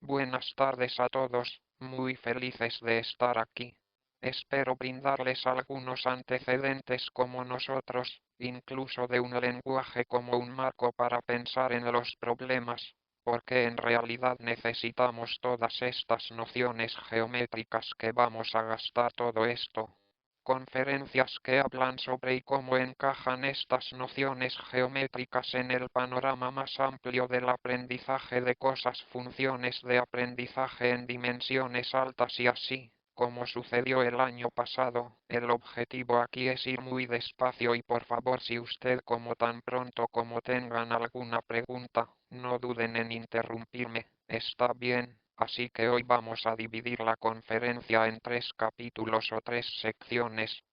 Buenas tardes a todos, muy felices de estar aquí. Espero brindarles algunos antecedentes como nosotros, incluso de un lenguaje como un marco para pensar en los problemas, porque en realidad necesitamos todas estas nociones geométricas que vamos a gastar todo esto. Conferencias que hablan sobre y cómo encajan estas nociones geométricas en el panorama más amplio del aprendizaje de cosas, funciones de aprendizaje en dimensiones altas y así, como sucedió el año pasado. El objetivo aquí es ir muy despacio y por favor, si usted como tan pronto como tengan alguna pregunta, no duden en interrumpirme. Está bien. Así que hoy vamos a dividir la conferencia en 3 capítulos o 3 secciones.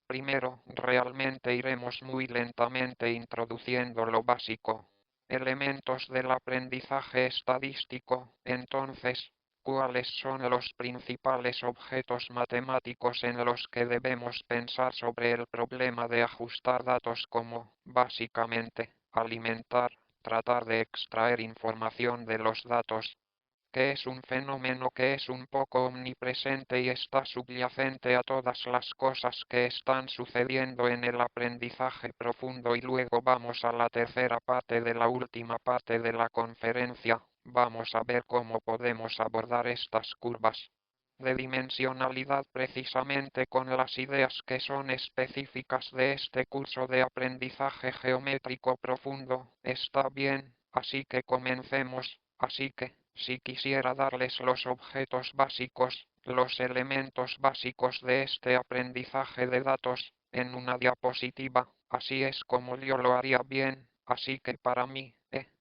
Primero, realmente iremos muy lentamente introduciendo lo básico. Elementos del aprendizaje estadístico. Entonces, ¿cuáles son los principales objetos matemáticos en los que debemos pensar sobre el problema de ajustar datos como, básicamente, alimentar, tratar de extraer información de los datos, que es un fenómeno que es un poco omnipresente y está subyacente a todas las cosas que están sucediendo en el aprendizaje profundo? Y luego vamos a la tercera parte de la última parte de la conferencia. Vamos a ver cómo podemos abordar estas curvas de dimensionalidad precisamente con las ideas que son específicas de este curso de aprendizaje geométrico profundo. Está bien, así que comencemos. Así que, si quisiera darles los objetos básicos, los elementos básicos de este aprendizaje de datos, en una diapositiva, así es como yo lo haría bien, así que para mí,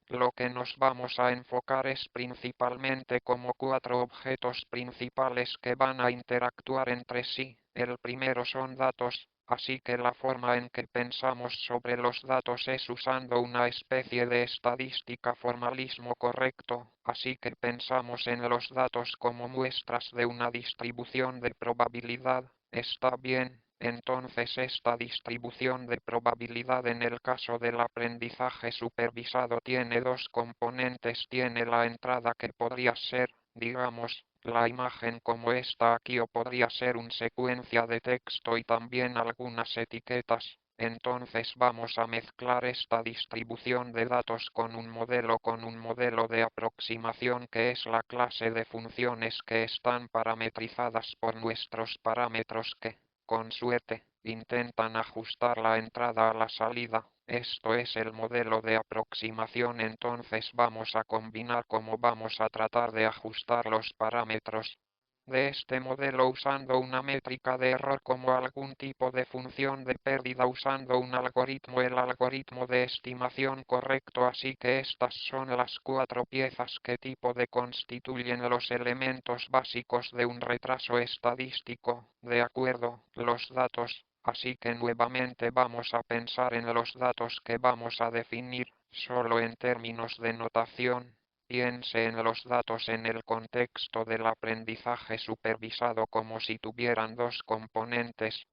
lo que nos vamos a enfocar es principalmente como 4 objetos principales que van a interactuar entre sí. El primero son datos, así que la forma en que pensamos sobre los datos es usando una especie de estadística formalismo correcto, así que pensamos en los datos como muestras de una distribución de probabilidad. Está bien. Entonces esta distribución de probabilidad en el caso del aprendizaje supervisado tiene 2 componentes. Tiene la entrada que podría ser, digamos, la imagen como esta aquí o podría ser una secuencia de texto y también algunas etiquetas. Entonces vamos a mezclar esta distribución de datos con un modelo de aproximación que es la clase de funciones que están parametrizadas por nuestros parámetros que, con suerte, intentan ajustar la entrada a la salida. Esto es el modelo de aproximación. Entonces vamos a combinar cómo vamos a tratar de ajustar los parámetros de este modelo usando una métrica de error como algún tipo de función de pérdida usando un algoritmo, el algoritmo de estimación correcto. Así que estas son las 4 piezas que tipo de constituyen los elementos básicos de un retraso estadístico. De acuerdo, los datos. Así que nuevamente vamos a pensar en los datos que vamos a definir, solo en términos de notación. Piense en los datos en el contexto del aprendizaje supervisado como si tuvieran 2 componentes.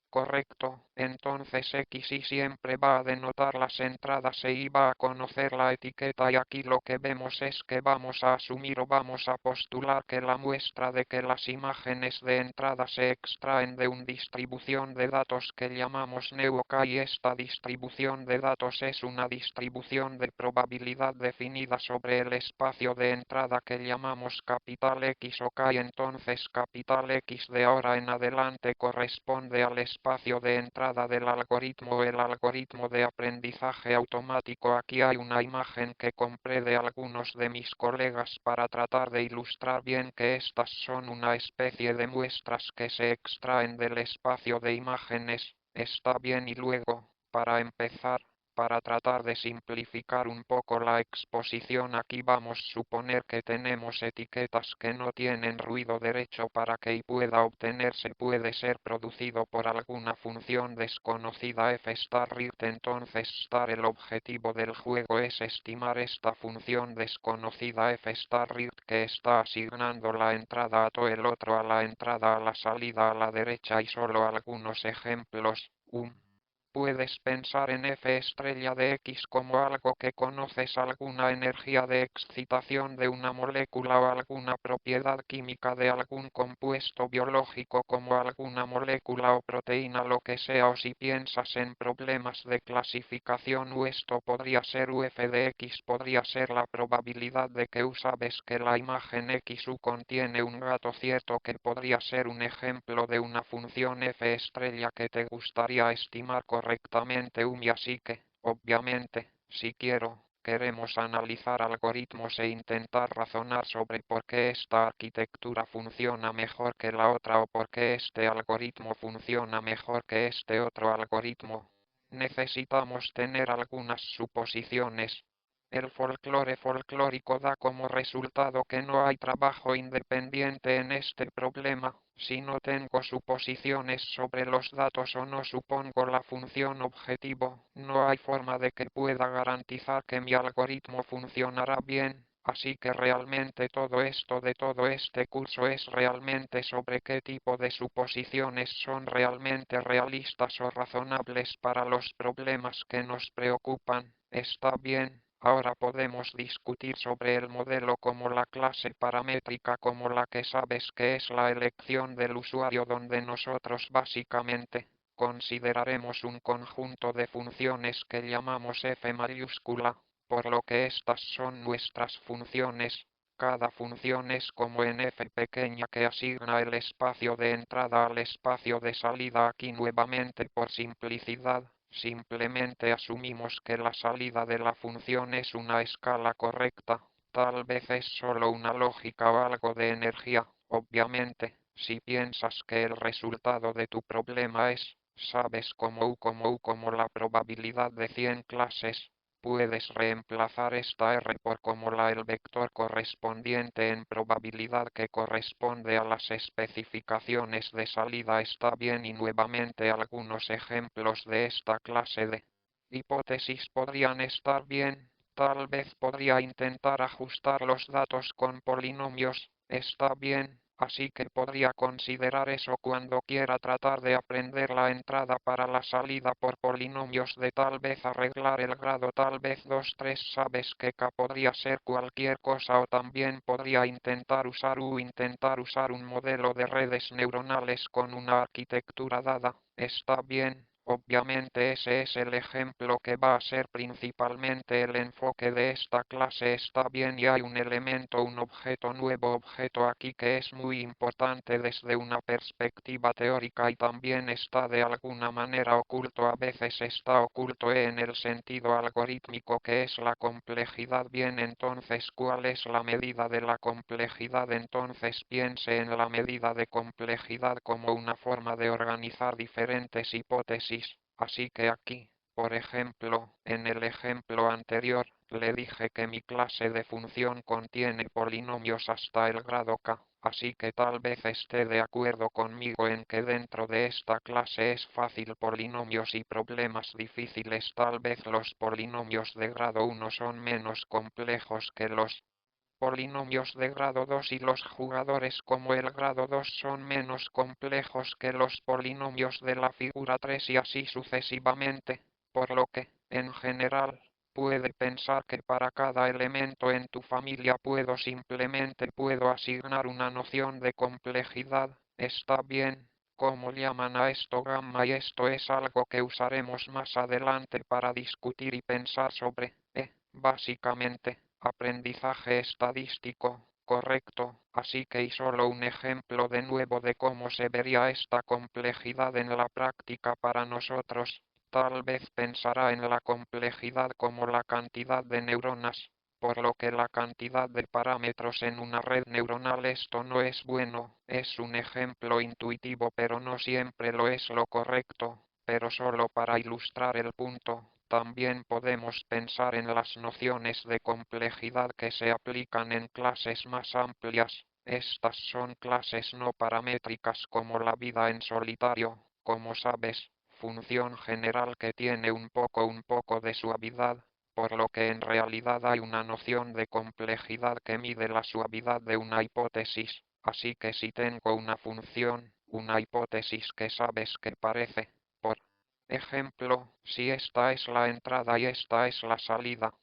Correcto, entonces X y siempre va a denotar las entradas e Y va a conocer la etiqueta y aquí lo que vemos es que vamos a asumir o vamos a postular que la muestra de que las imágenes de entrada se extraen de una distribución de datos que llamamos NeoK y esta distribución de datos es una distribución de probabilidad definida sobre el espacio de entrada que llamamos capital X o K y entonces capital X de ahora en adelante corresponde al espacio de entrada del algoritmo, el algoritmo de aprendizaje automático. Aquí hay una imagen que compré de algunos de mis colegas para tratar de ilustrar bien que estas son una especie de muestras que se extraen del espacio de imágenes. Está bien y luego, para empezar, para tratar de simplificar un poco la exposición aquí vamos a suponer que tenemos etiquetas que no tienen ruido derecho para que y pueda obtenerse puede ser producido por alguna función desconocida f star root. Entonces el objetivo del juego es estimar esta función desconocida f star root que está asignando la entrada a todo el otro a la entrada a la salida a la derecha y solo algunos ejemplos. Puedes pensar en F estrella de X como algo que conoces, alguna energía de excitación de una molécula o alguna propiedad química de algún compuesto biológico como alguna molécula o proteína, lo que sea, o si piensas en problemas de clasificación, esto podría ser UF de X, podría ser la probabilidad de que sabes que la imagen XU contiene un gato, cierto, que podría ser un ejemplo de una función F estrella que te gustaría estimar correctamente y así que, obviamente, si queremos analizar algoritmos e intentar razonar sobre por qué esta arquitectura funciona mejor que la otra o por qué este algoritmo funciona mejor que este otro algoritmo, necesitamos tener algunas suposiciones. El folclore folclórico da como resultado que no hay trabajo independiente en este problema. Si no tengo suposiciones sobre los datos o no supongo la función objetivo, no hay forma de que pueda garantizar que mi algoritmo funcionará bien. Así que realmente todo esto de todo este curso es realmente sobre qué tipo de suposiciones son realmente realistas o razonables para los problemas que nos preocupan. Está bien. Ahora podemos discutir sobre el modelo como la clase paramétrica, como la que sabes que es la elección del usuario, donde nosotros básicamente consideraremos un conjunto de funciones que llamamos f mayúscula, por lo que estas son nuestras funciones. Cada función es como en f pequeña que asigna el espacio de entrada al espacio de salida. Aquí nuevamente por simplicidad, simplemente asumimos que la salida de la función es una escala correcta. Tal vez es solo una lógica o algo de energía. Obviamente, si piensas que el resultado de tu problema es, sabes, como U como la probabilidad de 100 clases, puedes reemplazar esta R por como el vector correspondiente en probabilidad que corresponde a las especificaciones de salida. Está bien, y nuevamente algunos ejemplos de esta clase de hipótesis podrían estar bien. Tal vez podría intentar ajustar los datos con polinomios. Está bien. Así que podría considerar eso cuando quiera tratar de aprender la entrada para la salida por polinomios, de tal vez arreglar el grado, tal vez 2, 3, sabes que K podría ser cualquier cosa, o también podría intentar usar un modelo de redes neuronales con una arquitectura dada. Está bien. Obviamente ese es el ejemplo que va a ser principalmente el enfoque de esta clase. Está bien, y hay un elemento, un objeto, nuevo objeto aquí, que es muy importante desde una perspectiva teórica y también está de alguna manera oculto. A veces está oculto en el sentido algorítmico, que es la complejidad. Bien, entonces, ¿cuál es la medida de la complejidad? Entonces piense en la medida de complejidad como una forma de organizar diferentes hipótesis. Así que aquí, por ejemplo, en el ejemplo anterior, le dije que mi clase de función contiene polinomios hasta el grado k, así que tal vez esté de acuerdo conmigo en que dentro de esta clase es fácil polinomios y problemas difíciles. Tal vez los polinomios de grado 1 son menos complejos que los polinomios de grado 2 y los jugadores como el grado 2 son menos complejos que los polinomios de la figura 3 y así sucesivamente, por lo que, en general, puede pensar que para cada elemento en tu familia simplemente puedo asignar una noción de complejidad. Está bien. ¿Cómo llaman a esto? Gamma, y esto es algo que usaremos más adelante para discutir y pensar sobre, básicamente, aprendizaje estadístico, correcto. Así que, y solo un ejemplo de nuevo de cómo se vería esta complejidad en la práctica para nosotros. Tal vez pensará en la complejidad como la cantidad de neuronas, por lo que la cantidad de parámetros en una red neuronal. Esto no es bueno, es un ejemplo intuitivo, pero no siempre lo es lo correcto. Pero solo para ilustrar el punto, también podemos pensar en las nociones de complejidad que se aplican en clases más amplias. Estas son clases no paramétricas como la vida en solitario, como sabes, función general que tiene un poco de suavidad, por lo que en realidad hay una noción de complejidad que mide la suavidad de una hipótesis. Así que si tengo una función, una hipótesis que sabes que parece, por Ejemplo, si esta es la entrada y esta es la salida.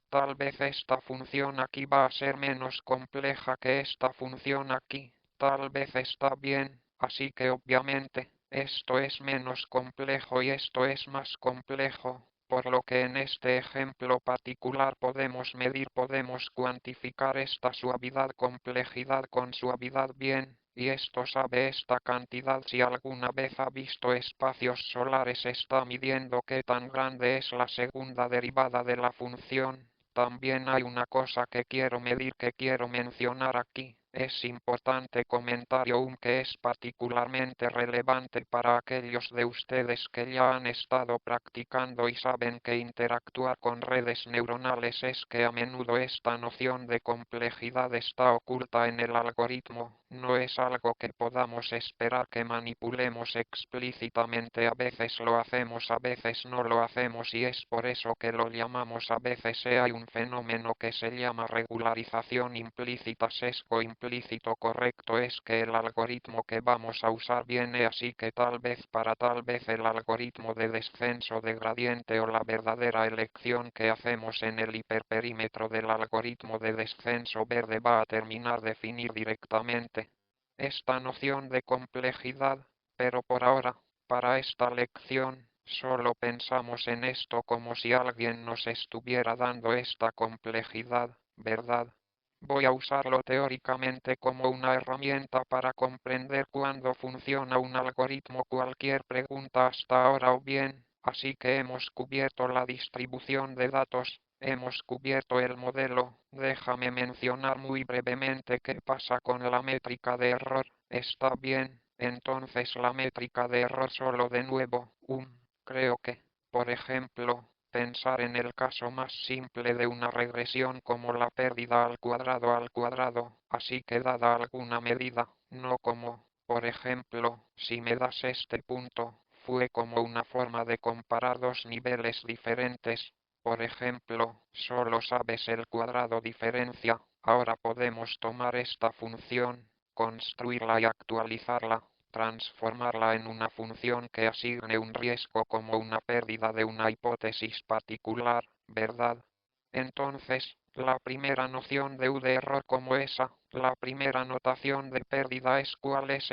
Tal vez esta función aquí va a ser menos compleja que esta función aquí. Tal vez está bien, así que obviamente, esto es menos complejo y esto es más complejo, por lo que en este ejemplo particular podemos medir, podemos cuantificar esta suavidad, complejidad con suavidad bien, y esto sabe esta cantidad. Si alguna vez ha visto espacios solares, está midiendo qué tan grande es la segunda derivada de la función. También hay una cosa que quiero medir, que quiero mencionar aquí. Es importante comentario que es particularmente relevante para aquellos de ustedes que ya han estado practicando y saben que interactuar con redes neuronales es que a menudo esta noción de complejidad está oculta en el algoritmo. No es algo que podamos esperar que manipulemos explícitamente. A veces lo hacemos, a veces no lo hacemos, y es por eso que lo llamamos a veces. Hay un fenómeno que se llama regularización implícita. Sesgo implícito correcto es que el algoritmo que vamos a usar viene así, que tal vez el algoritmo de descenso de gradiente o la verdadera elección que hacemos en el hiperperímetro del algoritmo de descenso verde va a terminar definir directamente esta noción de complejidad, pero por ahora, para esta lección, solo pensamos en esto como si alguien nos estuviera dando esta complejidad, ¿verdad? Voy a usarlo teóricamente como una herramienta para comprender cuándo funciona un algoritmo. Cualquier pregunta hasta ahora? O bien, así que hemos cubierto la distribución de datos, hemos cubierto el modelo. Déjame mencionar muy brevemente qué pasa con la métrica de error. Está bien, entonces la métrica de error solo de nuevo, creo que, por ejemplo, pensar en el caso más simple de una regresión como la pérdida al cuadrado, así que dada alguna medida, no como, por ejemplo, si me das este punto, fue como una forma de comparar dos niveles diferentes. Por ejemplo, solo sabes el cuadrado diferencia. Ahora podemos tomar esta función, construirla y actualizarla, transformarla en una función que asigne un riesgo como una pérdida de una hipótesis particular, ¿verdad? Entonces, la primera noción de de error como esa, la primera notación de pérdida es cuál es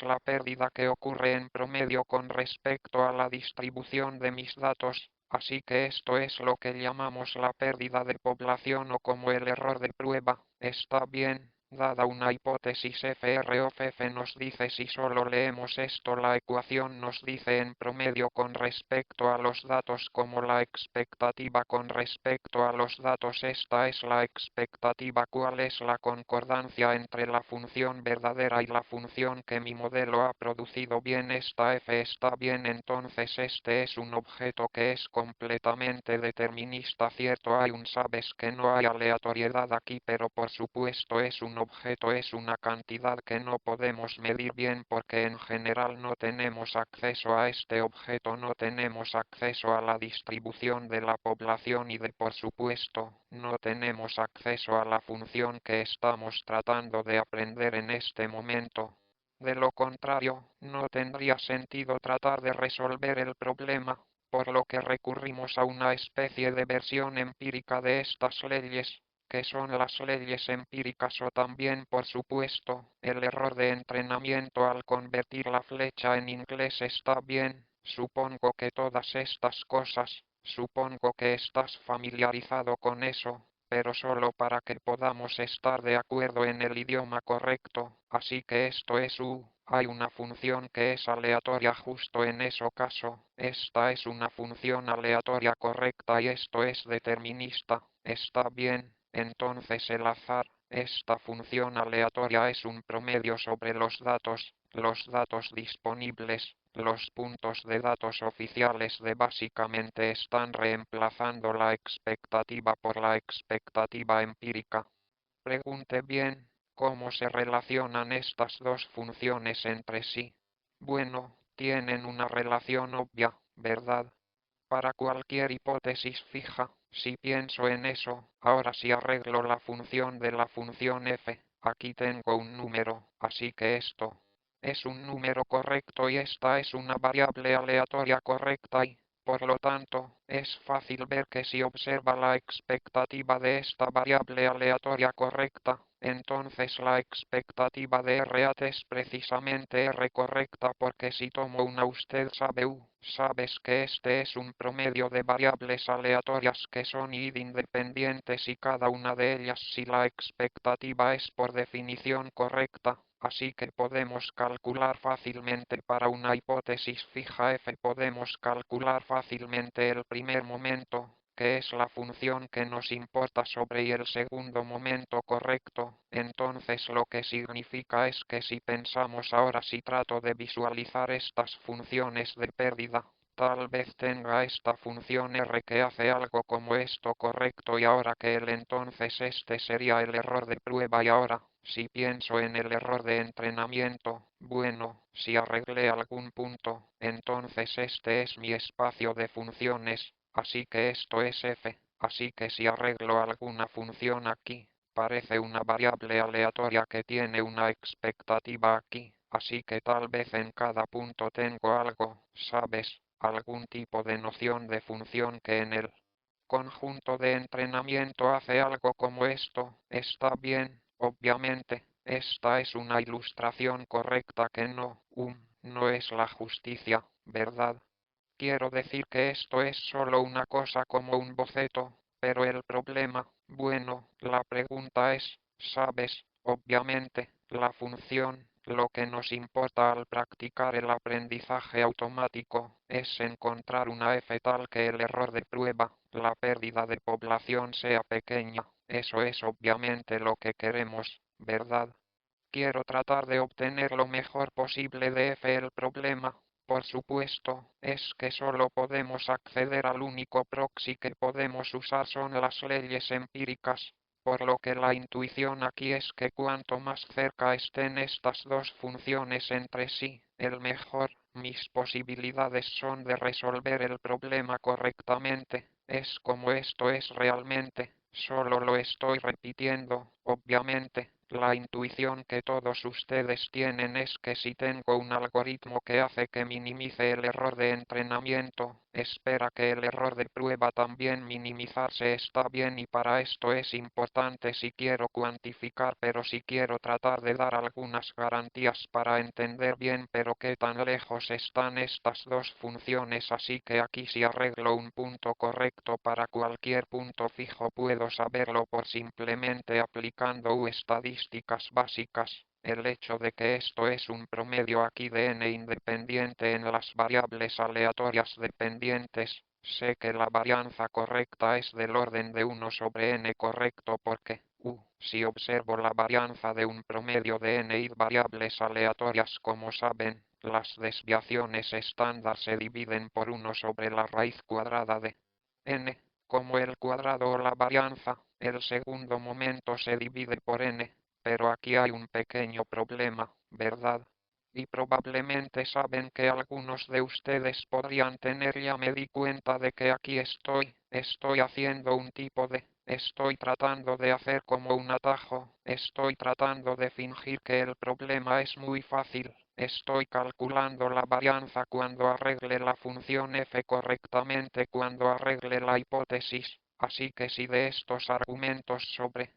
la pérdida que ocurre en promedio con respecto a la distribución de mis datos. Así que esto es lo que llamamos la pérdida de población o como el error de prueba. Está bien. Dada una hipótesis FR of F nos dice, si solo leemos esto, la ecuación nos dice en promedio con respecto a los datos como la expectativa con respecto a los datos. Esta es la expectativa. ¿Cuál es la concordancia entre la función verdadera y la función que mi modelo ha producido? Bien, esta F está bien, entonces este es un objeto que es completamente determinista, ¿cierto? Sabes que no hay aleatoriedad aquí, pero por supuesto es un objeto, es una cantidad que no podemos medir bien porque en general no tenemos acceso a este objeto, no tenemos acceso a la distribución de la población y por supuesto, no tenemos acceso a la función que estamos tratando de aprender en este momento. De lo contrario, no tendría sentido tratar de resolver el problema, por lo que recurrimos a una especie de versión empírica de estas leyes, que son las leyes empíricas, o también, por supuesto, el error de entrenamiento al convertir la flecha en inglés. Está bien, supongo que todas estas cosas, supongo que estás familiarizado con eso, pero solo para que podamos estar de acuerdo en el idioma correcto. Así que esto es hay una función que es aleatoria justo en ese caso. Esta es una función aleatoria correcta y esto es determinista. Está bien, entonces el azar, esta función aleatoria es un promedio sobre los datos disponibles. Los puntos de datos oficiales de básicamente están reemplazando la expectativa por la expectativa empírica. Pregunte bien, ¿cómo se relacionan estas dos funciones entre sí? Bueno, tienen una relación obvia, ¿verdad? Para cualquier hipótesis fija, si pienso en eso, ahora si arreglo la función de la función f, aquí tengo un número, así que esto es un número correcto y esta es una variable aleatoria correcta y, por lo tanto, es fácil ver que si observa la expectativa de esta variable aleatoria correcta, entonces la expectativa de R@at es precisamente R correcta porque si tomo una usted sabe sabes que este es un promedio de variables aleatorias que son id independientes y cada una de ellas si la expectativa es por definición correcta. Así que podemos calcular fácilmente para una hipótesis fija f podemos calcular fácilmente el primer momento, que es la función que nos importa sobre y el segundo momento correcto. Entonces lo que significa es que si pensamos ahora si trato de visualizar estas funciones de pérdida, tal vez tenga esta función R que hace algo como esto correcto y ahora que entonces este sería el error de prueba y ahora, si pienso en el error de entrenamiento, bueno, si arreglé algún punto, entonces este es mi espacio de funciones, así que esto es f, así que si arreglo alguna función aquí, parece una variable aleatoria que tiene una expectativa aquí, así que tal vez en cada punto tengo algo, ¿sabes? Algún tipo de noción de función que en el conjunto de entrenamiento hace algo como esto, está bien, obviamente, esta es una ilustración correcta que no es la justicia, ¿verdad? Quiero decir que esto es solo una cosa como un boceto, pero el problema, bueno, la pregunta es, ¿sabes? Obviamente, la función, lo que nos importa al practicar el aprendizaje automático, es encontrar una f tal que el error de prueba, la pérdida de población sea pequeña. Eso es obviamente lo que queremos, ¿verdad? Quiero tratar de obtener lo mejor posible de f. El problema, por supuesto, es que solo podemos acceder al único proxy que podemos usar son las leyes empíricas, por lo que la intuición aquí es que cuanto más cerca estén estas dos funciones entre sí, el mejor. Mis posibilidades son de resolver el problema correctamente, es como esto es realmente, solo lo estoy repitiendo, obviamente. La intuición que todos ustedes tienen es que si tengo un algoritmo que hace que minimice el error de entrenamiento, espera que el error de prueba también minimizarse está bien y para esto es importante si quiero cuantificar pero si quiero tratar de dar algunas garantías para entender bien pero qué tan lejos están estas dos funciones así que aquí si arreglo un punto correcto para cualquier punto fijo puedo saberlo por simplemente aplicando estadísticas básicas. El hecho de que esto es un promedio aquí de n independiente en las variables aleatorias dependientes, sé que la varianza correcta es del orden de 1 sobre n correcto porque, si observo la varianza de un promedio de n variables aleatorias como saben, las desviaciones estándar se dividen por 1 sobre la raíz cuadrada de n, como el cuadrado o la varianza, el segundo momento se divide por n, pero aquí hay un pequeño problema, ¿verdad? Y probablemente saben que algunos de ustedes podrían tener ya me di cuenta de que aquí estoy haciendo un tipo de, estoy tratando de hacer como un atajo, estoy tratando de fingir que el problema es muy fácil, estoy calculando la varianza cuando arregle la función f correctamente cuando arregle la hipótesis, así que si de estos argumentos sobre,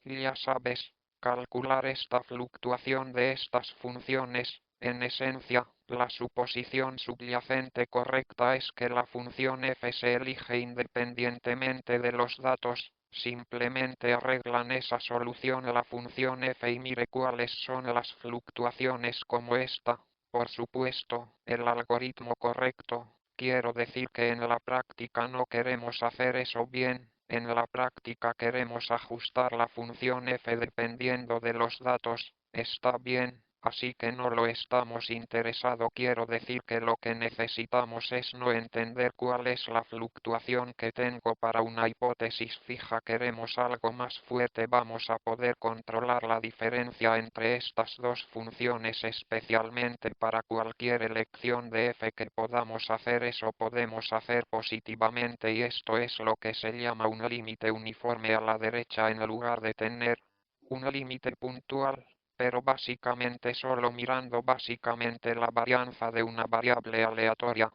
ya sabes, calcular esta fluctuación de estas funciones, en esencia, la suposición subyacente correcta es que la función f se elige independientemente de los datos, simplemente arreglan esa solución la función f y mire cuáles son las fluctuaciones como esta. Por supuesto, el algoritmo correcto, quiero decir que en la práctica no queremos hacer eso bien. En la práctica queremos ajustar la función f dependiendo de los datos, está bien, así que no lo estamos interesado. Quiero decir que lo que necesitamos es no entender cuál es la fluctuación que tengo para una hipótesis fija. Queremos algo más fuerte. Vamos a poder controlar la diferencia entre estas dos funciones especialmente para cualquier elección de f que podamos hacer. Eso podemos hacer positivamente y esto es lo que se llama un límite uniforme a la derecha en lugar de tener un límite puntual. pero básicamente solo mirando básicamente la varianza de una variable aleatoria.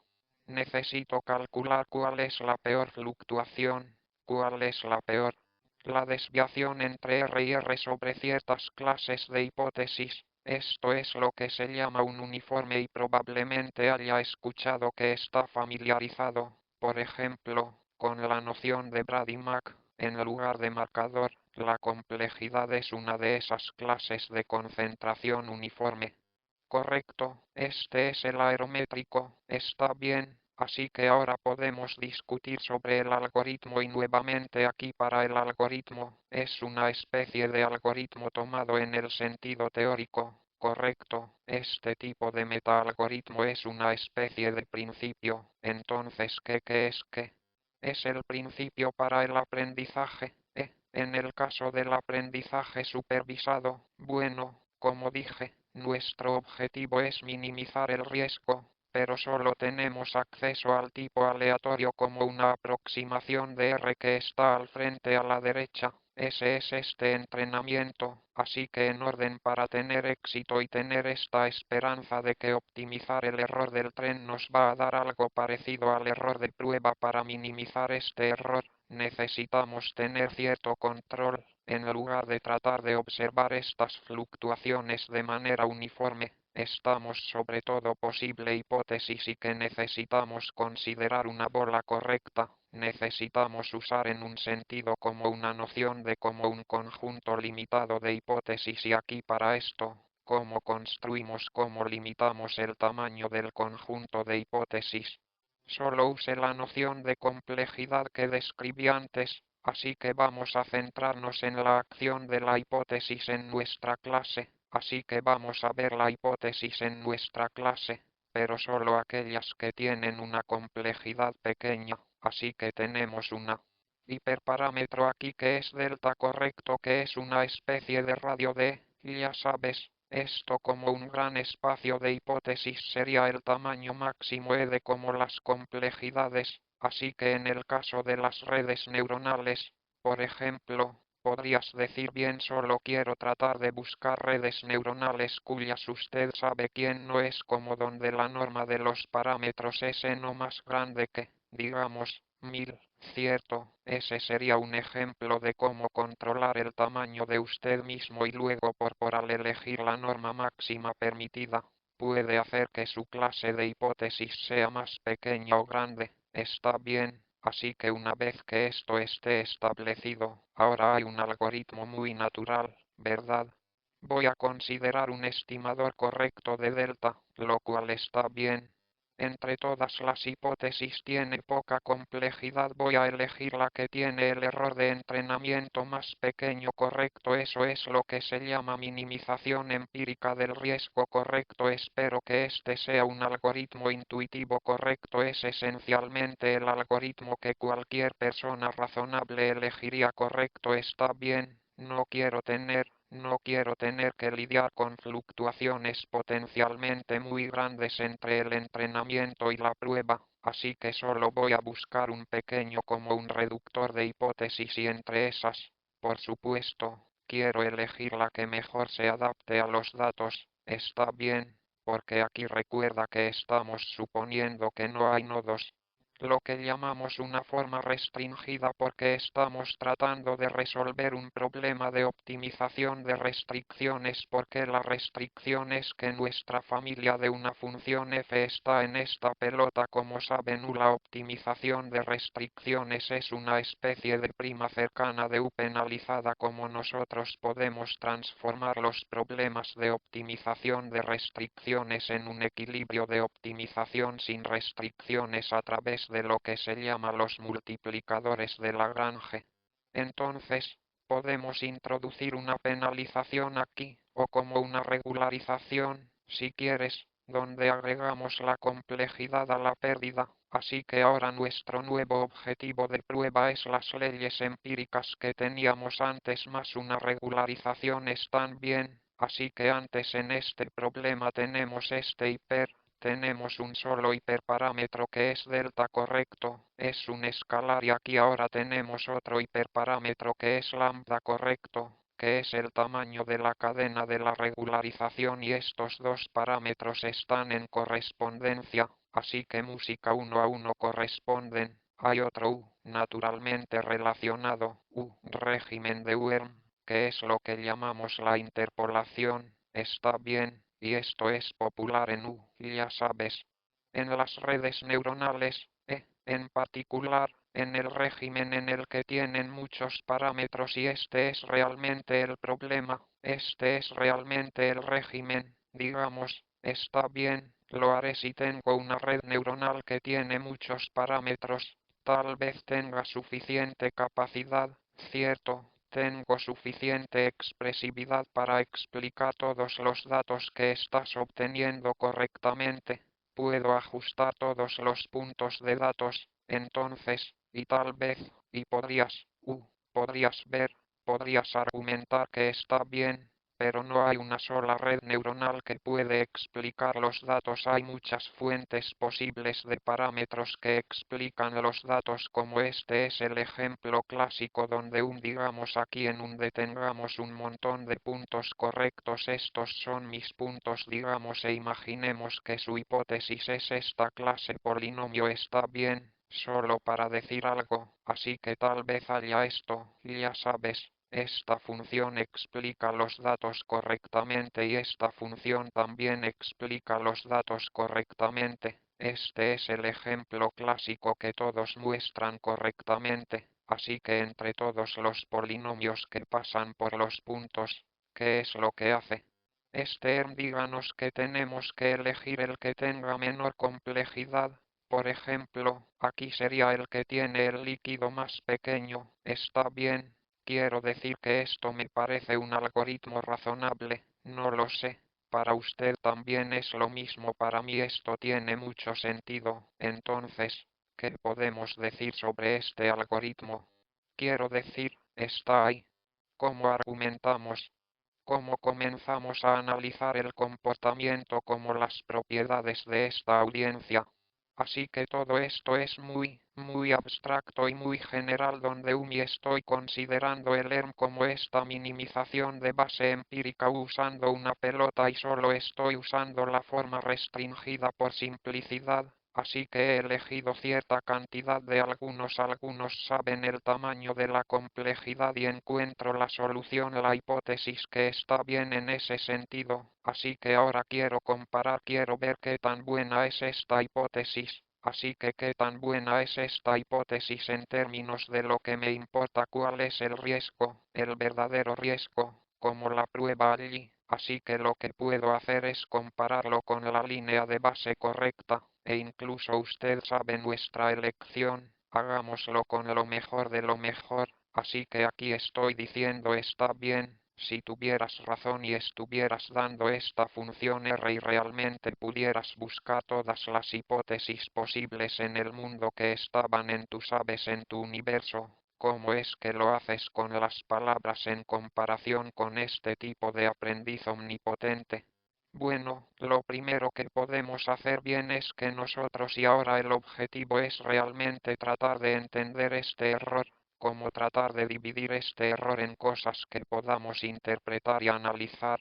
Necesito calcular cuál es la peor fluctuación, cuál es la peor. La desviación entre R y R sobre ciertas clases de hipótesis. Esto es lo que se llama un uniforme y probablemente haya escuchado que está familiarizado, por ejemplo, con la noción de Brady Mac. En lugar de marcador, la complejidad es una de esas clases de concentración uniforme. Correcto, este es el aerométrico, está bien, así que ahora podemos discutir sobre el algoritmo y nuevamente aquí para el algoritmo, es una especie de algoritmo tomado en el sentido teórico, correcto, este tipo de meta-algoritmo es una especie de principio, entonces ¿qué es qué? Es el principio para el aprendizaje, en el caso del aprendizaje supervisado, bueno, como dije, nuestro objetivo es minimizar el riesgo, pero solo tenemos acceso al tipo aleatorio como una aproximación de R que está al frente a la derecha. Ese es este entrenamiento, así que en orden para tener éxito y tener esta esperanza de que optimizar el error del tren nos va a dar algo parecido al error de prueba para minimizar este error, necesitamos tener cierto control, en lugar de tratar de observar estas fluctuaciones de manera uniforme. Estamos sobre todo posible hipótesis y que necesitamos considerar una bola correcta, necesitamos usar en un sentido como una noción de como un conjunto limitado de hipótesis y aquí para esto, cómo construimos, cómo limitamos el tamaño del conjunto de hipótesis. Solo use la noción de complejidad que describí antes, así que vamos a centrarnos en la acción de la hipótesis en nuestra clase. Así que vamos a ver la hipótesis en nuestra clase, pero solo aquellas que tienen una complejidad pequeña, así que tenemos una hiperparámetro aquí que es delta correcto que es una especie de radio de, ya sabes, esto como un gran espacio de hipótesis sería el tamaño máximo de como las complejidades, así que en el caso de las redes neuronales, por ejemplo, podrías decir bien solo quiero tratar de buscar redes neuronales cuyas usted sabe quién no es como donde la norma de los parámetros es no más grande que, digamos, 1000. Cierto, ese sería un ejemplo de cómo controlar el tamaño de usted mismo y luego al elegir la norma máxima permitida, puede hacer que su clase de hipótesis sea más pequeña o grande. Está bien. Así que una vez que esto esté establecido, ahora hay un algoritmo muy natural, ¿verdad? Voy a considerar un estimador correcto de delta, lo cual está bien. Entre todas las hipótesis tiene poca complejidad. Voy a elegir la que tiene el error de entrenamiento más pequeño correcto. Eso es lo que se llama minimización empírica del riesgo correcto. Espero que este sea un algoritmo intuitivo correcto. Es esencialmente el algoritmo que cualquier persona razonable elegiría correcto. Está bien, no quiero tener que lidiar con fluctuaciones potencialmente muy grandes entre el entrenamiento y la prueba, así que solo voy a buscar un pequeño como un reductor de hipótesis y entre esas, por supuesto, quiero elegir la que mejor se adapte a los datos. Está bien, porque aquí recuerda que estamos suponiendo que no hay nodos, lo que llamamos una forma restringida porque estamos tratando de resolver un problema de optimización de restricciones porque la restricción es que nuestra familia de una función f está en esta pelota. Como saben, la optimización de restricciones es una especie de prima cercana de u penalizada. Como nosotros podemos transformar los problemas de optimización de restricciones en un equilibrio de optimización sin restricciones a través de lo que se llama los multiplicadores de Lagrange. Entonces, podemos introducir una penalización aquí, o como una regularización, si quieres, donde agregamos la complejidad a la pérdida. Así que ahora nuestro nuevo objetivo de prueba es las leyes empíricas que teníamos antes más una regularización están bien. Así que antes en este problema tenemos tenemos un solo hiperparámetro que es delta correcto, es un escalar y aquí ahora tenemos otro hiperparámetro que es lambda correcto. que es el tamaño de la cadena de la regularización, y estos dos parámetros están en correspondencia, así que música 1 a 1 corresponden. Hay otro U, naturalmente relacionado, U, régimen de Wern, que es lo que llamamos la interpolación. Está bien, y esto es popular en U, ya sabes, en las redes neuronales, en particular, en el régimen en el que tienen muchos parámetros, y este es realmente el problema, este es realmente el régimen, digamos, está bien, lo haré si tengo una red neuronal que tiene muchos parámetros, tal vez tenga suficiente capacidad, cierto, tengo suficiente expresividad para explicar todos los datos que estás obteniendo correctamente. Puedo ajustar todos los puntos de datos, entonces, y tal vez, y podrías ver, podrías argumentar que está bien, pero no hay una sola red neuronal que puede explicar los datos. Hay muchas fuentes posibles de parámetros que explican los datos, como este es el ejemplo clásico donde digamos aquí en tengamos un montón de puntos correctos. Estos son mis puntos, digamos, e imaginemos que su hipótesis es esta clase polinomio. Está bien, solo para decir algo, así que tal vez haya esto, ya sabes. Esta función explica los datos correctamente y esta función también explica los datos correctamente. Este es el ejemplo clásico que todos muestran correctamente, así que entre todos los polinomios que pasan por los puntos, ¿qué es lo que hace? Díganos que tenemos que elegir el que tenga menor complejidad. Por ejemplo, aquí sería el que tiene el líquido más pequeño. Está bien. Quiero decir que esto me parece un algoritmo razonable, no lo sé. Para usted también es lo mismo, para mí esto tiene mucho sentido. Entonces, ¿qué podemos decir sobre este algoritmo? Quiero decir, está ahí. ¿Cómo argumentamos? ¿Cómo comenzamos a analizar el comportamiento como las propiedades de esta audiencia? Así que todo esto es muy abstracto y muy general, donde estoy considerando el ERM como esta minimización de base empírica usando una pelota, y solo estoy usando la forma restringida por simplicidad. Así que he elegido cierta cantidad de algunos saben el tamaño de la complejidad y encuentro la solución, la hipótesis que está bien en ese sentido. Así que ahora quiero comparar, quiero ver qué tan buena es esta hipótesis. Así que qué tan buena es esta hipótesis en términos de lo que me importa, cuál es el riesgo, el verdadero riesgo, como la prueba allí. Así que lo que puedo hacer es compararlo con la línea de base correcta, e incluso usted sabe nuestra elección, hagámoslo con lo mejor de lo mejor. Así que aquí estoy diciendo está bien. Si tuvieras razón y estuvieras dando esta función R y realmente pudieras buscar todas las hipótesis posibles en el mundo que estaban en en tu universo, ¿cómo es que lo haces con las palabras en comparación con este tipo de aprendiz omnipotente? Bueno, lo primero que podemos hacer bien es que nosotros, y ahora el objetivo es realmente tratar de entender este error, como tratar de dividir este error en cosas que podamos interpretar y analizar.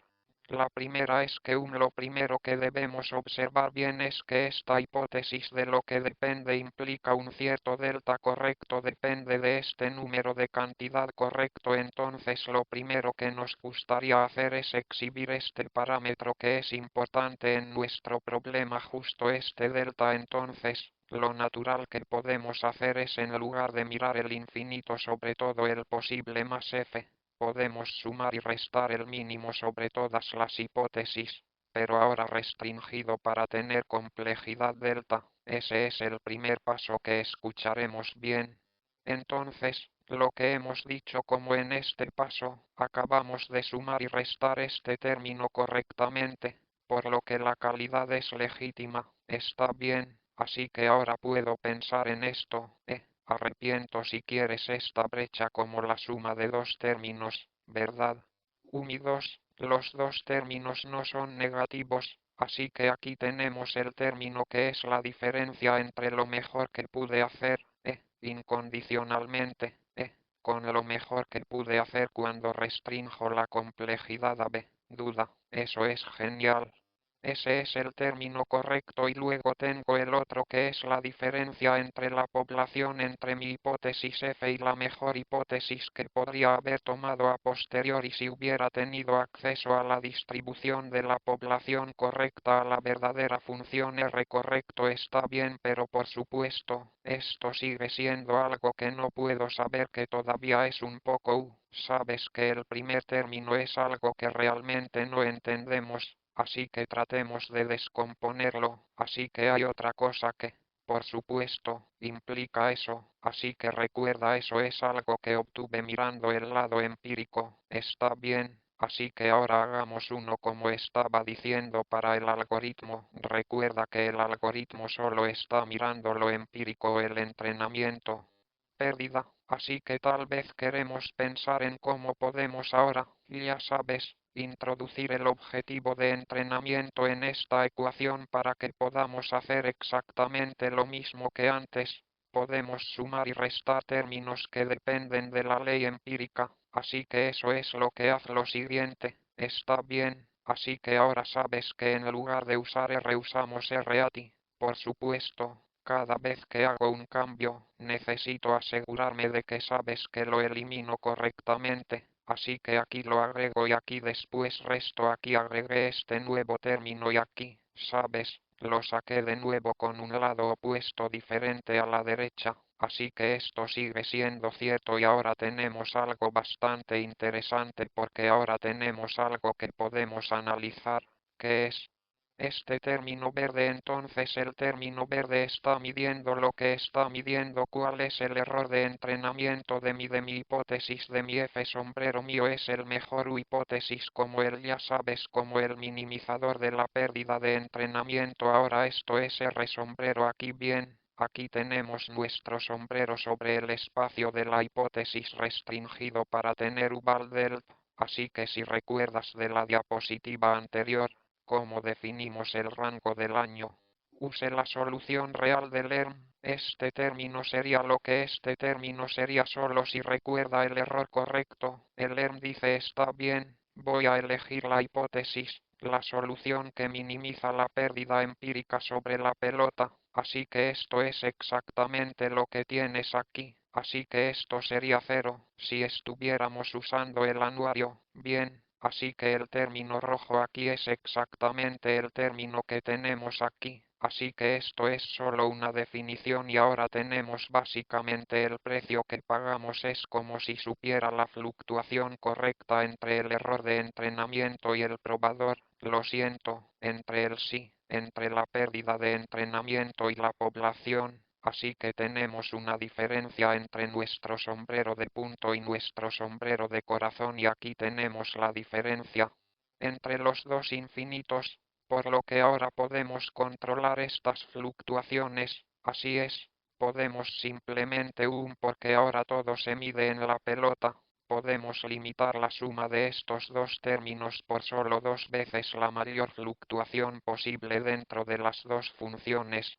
La primera es que lo primero que debemos observar bien es que esta hipótesis de lo que depende implica un cierto delta correcto, depende de este número de cantidad correcto. Entonces lo primero que nos gustaría hacer es exhibir este parámetro que es importante en nuestro problema, justo este delta. Entonces, lo natural que podemos hacer es, en lugar de mirar el infinito sobre todo el posible más f, podemos sumar y restar el mínimo sobre todas las hipótesis, pero ahora restringido para tener complejidad delta. Ese es el primer paso que escucharemos bien. Entonces, lo que hemos dicho, como en este paso, acabamos de sumar y restar este término correctamente, por lo que la calidad es legítima, está bien, así que ahora puedo pensar en esto, arrepiento si quieres esta brecha como la suma de dos términos, ¿verdad? Y 2, los dos términos no son negativos, así que aquí tenemos el término que es la diferencia entre lo mejor que pude hacer, incondicionalmente, con lo mejor que pude hacer cuando restrinjo la complejidad a B. Duda, eso es genial. Ese es el término correcto y luego tengo el otro que es la diferencia entre la población entre mi hipótesis F y la mejor hipótesis que podría haber tomado a posteriori si hubiera tenido acceso a la distribución de la población correcta a la verdadera función R. Correcto, está bien, pero por supuesto, esto sigue siendo algo que no puedo saber, que todavía es un poco sabes que el primer término es algo que realmente no entendemos. Así que tratemos de descomponerlo, así que hay otra cosa que, por supuesto, implica eso, así que recuerda, eso es algo que obtuve mirando el lado empírico, está bien, así que ahora hagamos uno como estaba diciendo para el algoritmo. Recuerda que el algoritmo solo está mirando lo empírico, el entrenamiento. Pérdida, así que tal vez queremos pensar en cómo podemos ahora, ya sabes, introducir el objetivo de entrenamiento en esta ecuación para que podamos hacer exactamente lo mismo que antes. Podemos sumar y restar términos que dependen de la ley empírica, así que eso es lo que hace lo siguiente. Está bien, así que ahora sabes que en lugar de usar R usamos RATI. Por supuesto, cada vez que hago un cambio, necesito asegurarme de que sabes que lo elimino correctamente. Así que aquí lo agrego y aquí después resto, aquí agregué este nuevo término y aquí, ¿sabes? Lo saqué de nuevo con un lado opuesto diferente a la derecha, así que esto sigue siendo cierto y ahora tenemos algo bastante interesante porque ahora tenemos algo que podemos analizar, que es este término verde. Entonces el término verde está midiendo lo que está midiendo. ¿Cuál es el error de entrenamiento de mi hipótesis de mi F sombrero mío? Es el mejor hipótesis, como el ya sabes, como el minimizador de la pérdida de entrenamiento. Ahora esto es R sombrero aquí. Bien, aquí tenemos nuestro sombrero sobre el espacio de la hipótesis restringido para tener uval del. Así que si recuerdas de la diapositiva anterior, ¿cómo definimos el rango del año? Use la solución real del ERM. Este término sería lo que este término sería solo si recuerda el error correcto. El ERM dice está bien, voy a elegir la hipótesis, la solución que minimiza la pérdida empírica sobre la pelota. Así que esto es exactamente lo que tienes aquí. Así que esto sería 0 si estuviéramos usando el anuario. Bien. Así que el término rojo aquí es exactamente el término que tenemos aquí. Así que esto es solo una definición y ahora tenemos básicamente el precio que pagamos. Es como si supiera la fluctuación correcta entre el error de entrenamiento y el probador. Lo siento, entre el sí, entre la pérdida de entrenamiento y la población. Así que tenemos una diferencia entre nuestro sombrero de punto y nuestro sombrero de corazón y aquí tenemos la diferencia entre los dos infinitos, por lo que ahora podemos controlar estas fluctuaciones. Así es, podemos simplemente porque ahora todo se mide en la pelota. Podemos limitar la suma de estos dos términos por solo 2 veces la mayor fluctuación posible dentro de las dos funciones.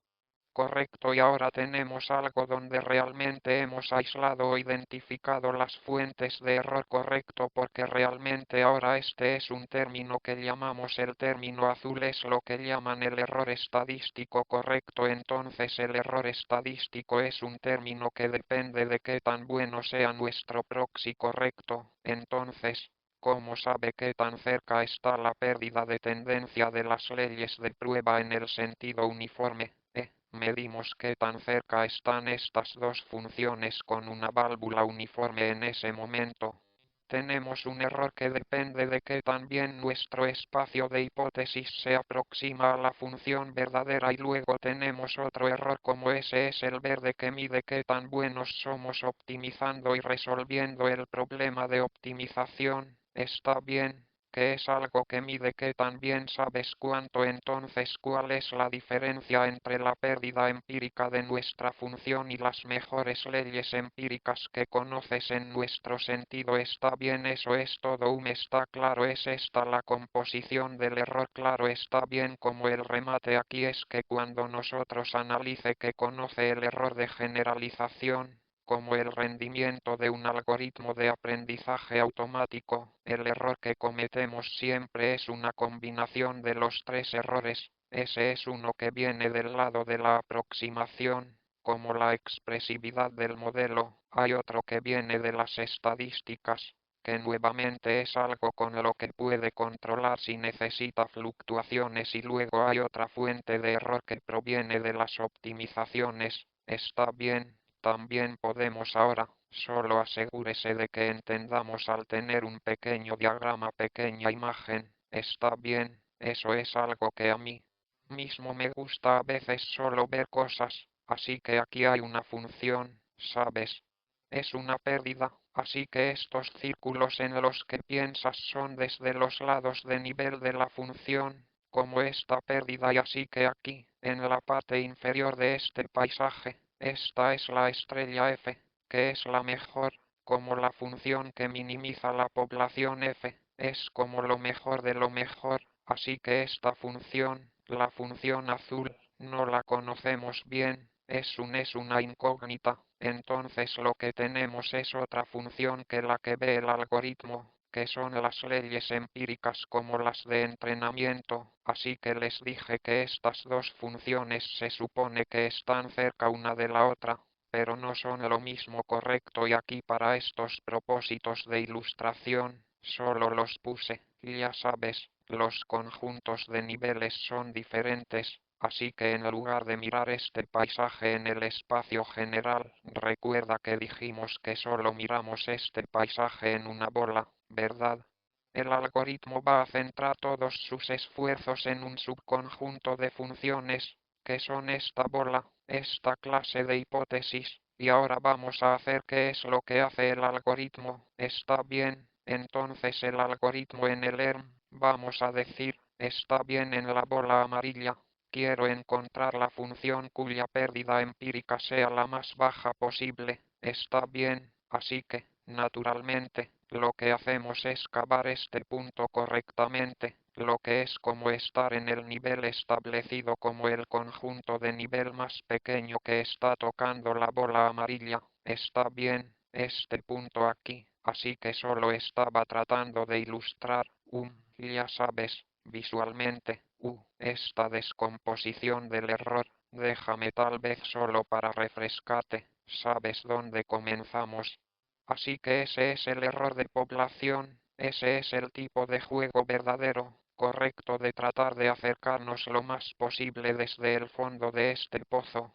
Correcto, y ahora tenemos algo donde realmente hemos aislado o identificado las fuentes de error. Correcto, porque realmente ahora este es un término que llamamos el término azul, es lo que llaman el error estadístico. Correcto, entonces el error estadístico es un término que depende de qué tan bueno sea nuestro proxy. Correcto, entonces, ¿cómo sabe qué tan cerca está la pérdida de tendencia de las leyes de prueba en el sentido uniforme? Medimos qué tan cerca están estas dos funciones con una válvula uniforme en ese momento. Tenemos un error que depende de que también nuestro espacio de hipótesis se aproxima a la función verdadera y luego tenemos otro error como ese es el verde que mide qué tan buenos somos optimizando y resolviendo el problema de optimización. Está bien, que es algo que mide que también sabes cuánto. Entonces, ¿cuál es la diferencia entre la pérdida empírica de nuestra función y las mejores leyes empíricas que conoces en nuestro sentido? Está bien, eso es todo. Está claro, es esta la composición del error. Claro, está bien, como el remate aquí es que cuando nosotros analice que conoce el error de generalización, como el rendimiento de un algoritmo de aprendizaje automático. El error que cometemos siempre es una combinación de los tres errores. Ese es uno que viene del lado de la aproximación, como la expresividad del modelo. Hay otro que viene de las estadísticas, que nuevamente es algo con lo que puede controlar si necesita fluctuaciones, y luego hay otra fuente de error que proviene de las optimizaciones. Está bien, también podemos ahora, solo asegúrese de que entendamos al tener un pequeño diagrama, pequeña imagen. Está bien, eso es algo que a mí mismo me gusta a veces solo ver cosas, así que aquí hay una función, ¿sabes? Es una pérdida, así que estos círculos en los que piensas son desde los lados de nivel de la función, como esta pérdida, y así que aquí, en la parte inferior de este paisaje, esta es la estrella F, que es la mejor, como la función que minimiza la población F, es como lo mejor de lo mejor, así que esta función, la función azul, no la conocemos bien, es una incógnita. Entonces lo que tenemos es otra función que la que ve el algoritmo, que son las leyes empíricas como las de entrenamiento, así que les dije que estas dos funciones se supone que están cerca una de la otra, pero no son lo mismo, correcto, y aquí para estos propósitos de ilustración, solo los puse, ya sabes, los conjuntos de niveles son diferentes. Así que en lugar de mirar este paisaje en el espacio general, recuerda que dijimos que solo miramos este paisaje en una bola, ¿verdad? El algoritmo va a centrar todos sus esfuerzos en un subconjunto de funciones, que son esta bola, esta clase de hipótesis, y ahora vamos a hacer qué es lo que hace el algoritmo. ¿Está bien? Entonces el algoritmo en el ERM, vamos a decir, está bien en la bola amarilla. Quiero encontrar la función cuya pérdida empírica sea la más baja posible. Está bien, así que, naturalmente, lo que hacemos es cavar este punto correctamente, lo que es como estar en el nivel establecido como el conjunto de nivel más pequeño que está tocando la bola amarilla. Está bien, este punto aquí, así que solo estaba tratando de ilustrar ya sabes, visualmente, esta descomposición del error. Déjame tal vez solo para refrescarte, ¿sabes dónde comenzamos? Así que ese es el error de población, ese es el tipo de juego verdadero, correcto, de tratar de acercarnos lo más posible desde el fondo de este pozo.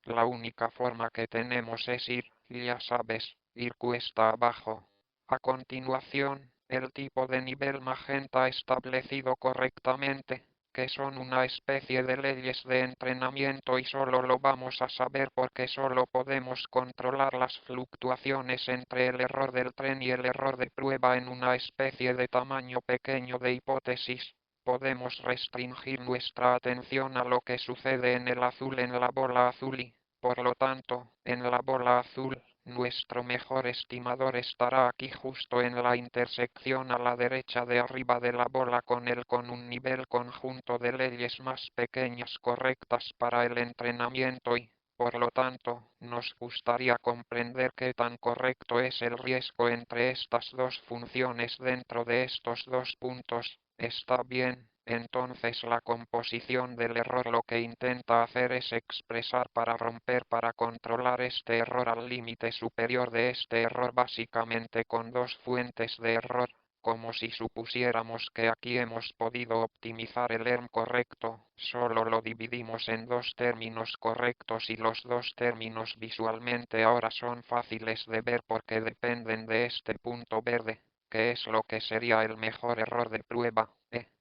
La única forma que tenemos es ir, ya sabes, ir cuesta abajo. A continuación, el tipo de nivel magenta establecido correctamente, que son una especie de leyes de entrenamiento, y solo lo vamos a saber porque solo podemos controlar las fluctuaciones entre el error del tren y el error de prueba en una especie de tamaño pequeño de hipótesis. Podemos restringir nuestra atención a lo que sucede en el azul, en la bola azul, y, por lo tanto, en la bola azul, nuestro mejor estimador estará aquí justo en la intersección a la derecha de arriba de la bola con un nivel conjunto de leyes más pequeñas correctas para el entrenamiento, y, por lo tanto, nos gustaría comprender qué tan correcto es el riesgo entre estas dos funciones dentro de estos dos puntos. ¿Está bien? Entonces la composición del error lo que intenta hacer es expresar para romper, para controlar este error al límite superior de este error, básicamente con dos fuentes de error, como si supusiéramos que aquí hemos podido optimizar el ERM correcto, solo lo dividimos en dos términos correctos, y los dos términos visualmente ahora son fáciles de ver porque dependen de este punto verde, que es lo que sería el mejor error de prueba,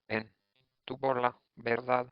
en tu bola, ¿verdad?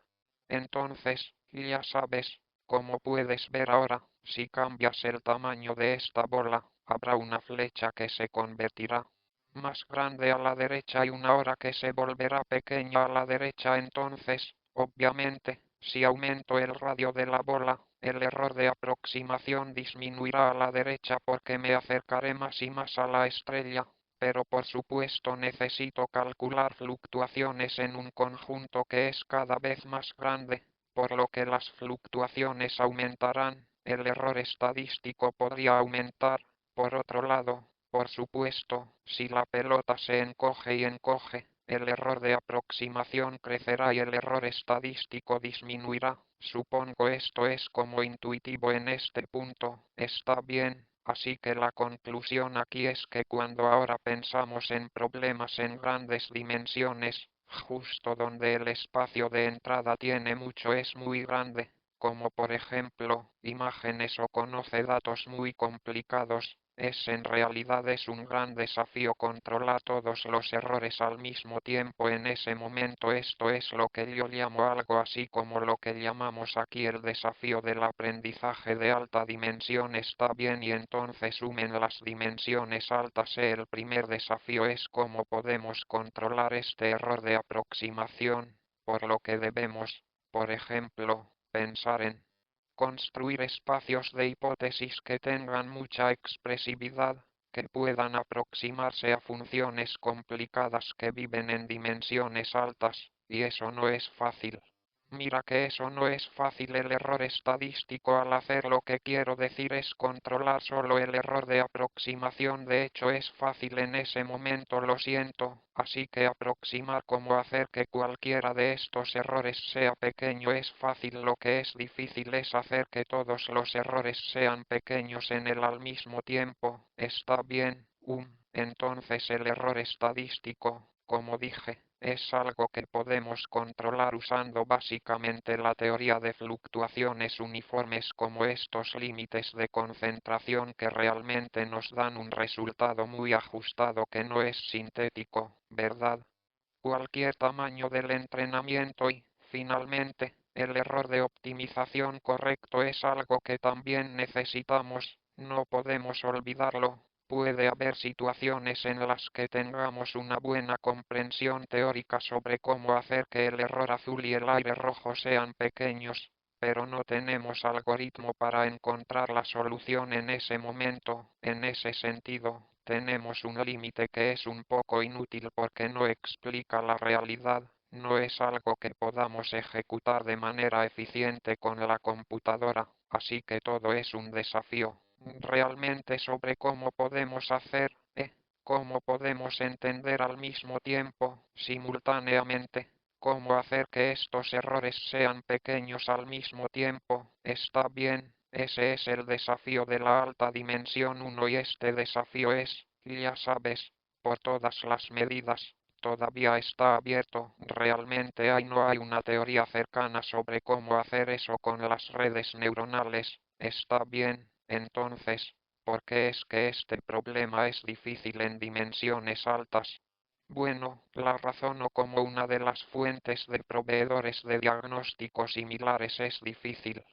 Entonces, ya sabes, como puedes ver ahora, si cambias el tamaño de esta bola, habrá una flecha que se convertirá más grande a la derecha y una hora que se volverá pequeña a la derecha. Entonces, obviamente, si aumento el radio de la bola, el error de aproximación disminuirá a la derecha porque me acercaré más y más a la estrella. Pero por supuesto necesito calcular fluctuaciones en un conjunto que es cada vez más grande, por lo que las fluctuaciones aumentarán, el error estadístico podría aumentar. Por otro lado, por supuesto, si la pelota se encoge y encoge, el error de aproximación crecerá y el error estadístico disminuirá. Supongo esto es como intuitivo en este punto. Está bien. Así que la conclusión aquí es que cuando ahora pensamos en problemas en grandes dimensiones, justo donde el espacio de entrada tiene mucho es muy grande, como por ejemplo, imágenes o conoce datos muy complicados, en realidad es un gran desafío controlar todos los errores al mismo tiempo en ese momento. Esto es lo que yo llamo algo así como lo que llamamos aquí el desafío del aprendizaje de alta dimensión. Está bien, y entonces sumen las dimensiones altas. El primer desafío es cómo podemos controlar este error de aproximación, por lo que debemos, por ejemplo, pensar en construir espacios de hipótesis que tengan mucha expresividad, que puedan aproximarse a funciones complicadas que viven en dimensiones altas, y eso no es fácil. Mira que eso no es fácil. El error estadístico al hacer lo que quiero decir es controlar solo el error de aproximación. De hecho es fácil en ese momento, lo siento. Así que aproximar como hacer que cualquiera de estos errores sea pequeño es fácil. Lo que es difícil es hacer que todos los errores sean pequeños en el al mismo tiempo. Está bien. Entonces el error estadístico, como dije, es algo que podemos controlar usando básicamente la teoría de fluctuaciones uniformes como estos límites de concentración que realmente nos dan un resultado muy ajustado que no es sintético, ¿verdad? Cualquier tamaño del entrenamiento y, finalmente, el error de optimización correcto es algo que también necesitamos, no podemos olvidarlo. Puede haber situaciones en las que tengamos una buena comprensión teórica sobre cómo hacer que el error azul y el aire rojo sean pequeños, pero no tenemos algoritmo para encontrar la solución en ese momento. En ese sentido, tenemos un límite que es un poco inútil porque no explica la realidad. No es algo que podamos ejecutar de manera eficiente con la computadora, así que todo es un desafío realmente sobre cómo podemos hacer, cómo podemos entender al mismo tiempo, simultáneamente, cómo hacer que estos errores sean pequeños al mismo tiempo. Está bien, ese es el desafío de la alta dimensión 1 y este desafío es, ya sabes, por todas las medidas. Todavía está abierto. Realmente no hay una teoría cercana sobre cómo hacer eso con las redes neuronales. Está bien, entonces, ¿por qué es que este problema es difícil en dimensiones altas? Bueno, la razono como una de las fuentes de proveedores de diagnósticos similares es difícil.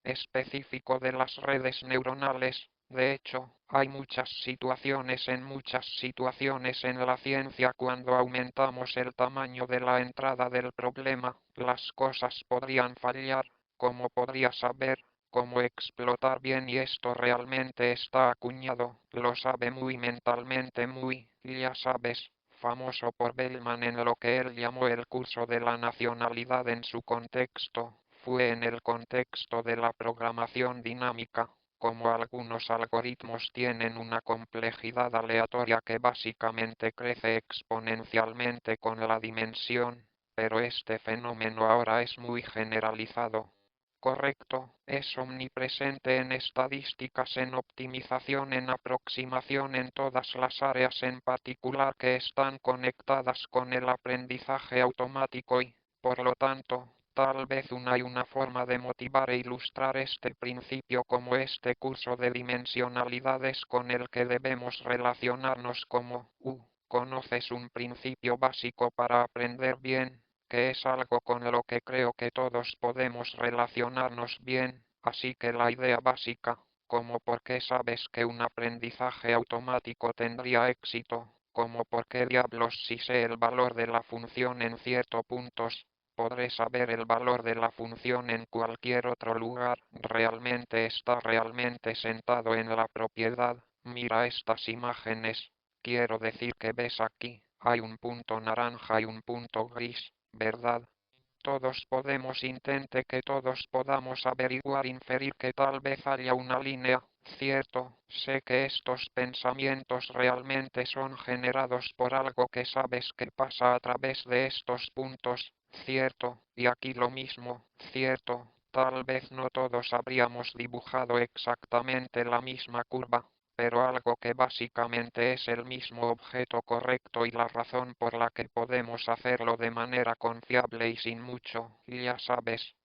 Específico de las redes neuronales. De hecho, hay muchas situaciones en la ciencia cuando aumentamos el tamaño de la entrada del problema, las cosas podrían fallar, como podría saber, cómo explotar bien, y esto realmente está acuñado, lo sabe muy mentalmente muy, ya sabes, famoso por Bellman en lo que él llamó el curso de la nacionalidad en su contexto. Fue en el contexto de la programación dinámica, como algunos algoritmos tienen una complejidad aleatoria que básicamente crece exponencialmente con la dimensión, pero este fenómeno ahora es muy generalizado. Correcto, es omnipresente en estadísticas, en optimización, en aproximación, en todas las áreas en particular que están conectadas con el aprendizaje automático y, por lo tanto, tal vez hay una forma de motivar e ilustrar este principio como este curso de dimensionalidades con el que debemos relacionarnos como, conoces un principio básico para aprender bien, que es algo con lo que creo que todos podemos relacionarnos bien, así que la idea básica, como por qué sabes que un aprendizaje automático tendría éxito, como por qué diablos si sé el valor de la función en ciertos puntos, podré saber el valor de la función en cualquier otro lugar. Realmente está realmente sentado en la propiedad. Mira estas imágenes. Quiero decir que ves aquí, hay un punto naranja y un punto gris, ¿verdad? todos podemos intente que todos podamos averiguar inferir que tal vez haya una línea, cierto, sé que estos pensamientos realmente son generados por algo que sabes que pasa a través de estos puntos, cierto, y aquí lo mismo, cierto, tal vez no todos habríamos dibujado exactamente la misma curva, pero algo que básicamente es el mismo objeto correcto y la razón por la que podemos hacerlo de manera confiable y sin mucho, ya sabes,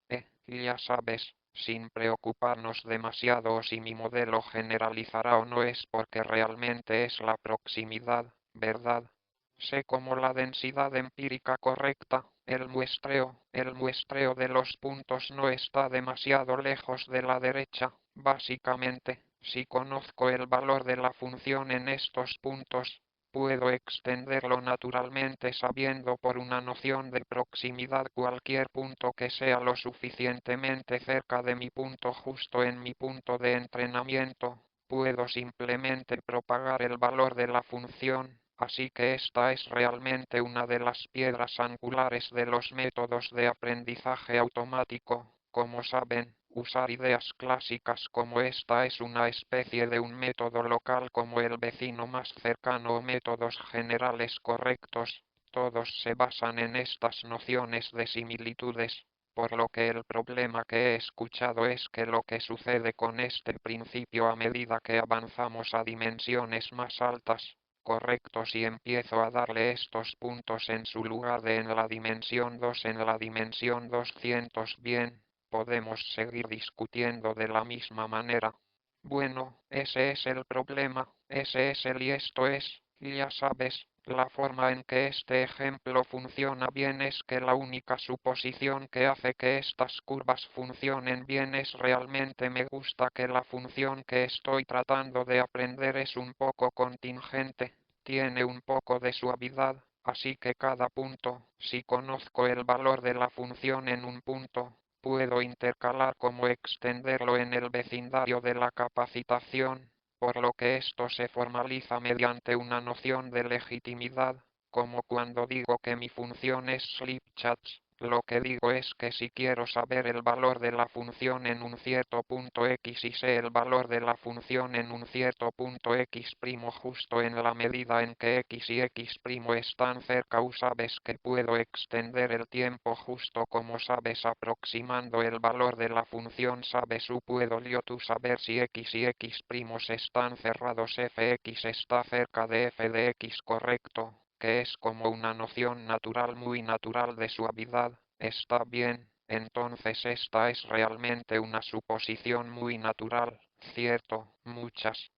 sin preocuparnos demasiado o si mi modelo generalizará o no es porque realmente es la proximidad, ¿verdad? Sé como la densidad empírica correcta, el muestreo de los puntos no está demasiado lejos de la derecha, básicamente, si conozco el valor de la función en estos puntos, puedo extenderlo naturalmente sabiendo por una noción de proximidad cualquier punto que sea lo suficientemente cerca de mi punto justo en mi punto de entrenamiento, puedo simplemente propagar el valor de la función. Así que esta es realmente una de las piedras angulares de los métodos de aprendizaje automático. Como saben, usar ideas clásicas como esta es una especie de un método local como el vecino más cercano o métodos generales correctos. Todos se basan en estas nociones de similitudes, por lo que el problema que he escuchado es que lo que sucede con este principio a medida que avanzamos a dimensiones más altas, correctos y empiezo a darle estos puntos en su lugar de en la dimensión 2 en la dimensión 200 bien, podemos seguir discutiendo de la misma manera. Bueno, ese es el problema, ese es el y esto es, ya sabes, la forma en que este ejemplo funciona bien es que la única suposición que hace que estas curvas funcionen bien es realmente me gusta que la función que estoy tratando de aprender es un poco contingente, tiene un poco de suavidad, así que cada punto, si conozco el valor de la función en un punto, puedo intercalar como extenderlo en el vecindario de la capacitación, por lo que esto se formaliza mediante una noción de legitimidad, como cuando digo que mi función es slipchats, lo que digo es que si quiero saber el valor de la función en un cierto punto x y sé el valor de la función en un cierto punto x' justo en la medida en que x y x' están cerca sabes que puedo extender el tiempo justo como sabes aproximando el valor de la función sabes puedo yo tú saber si x y x' están cerrados fx está cerca de f de x correcto, que es como una noción natural muy natural de suavidad, está bien, entonces esta es realmente una suposición muy natural, cierto, muchas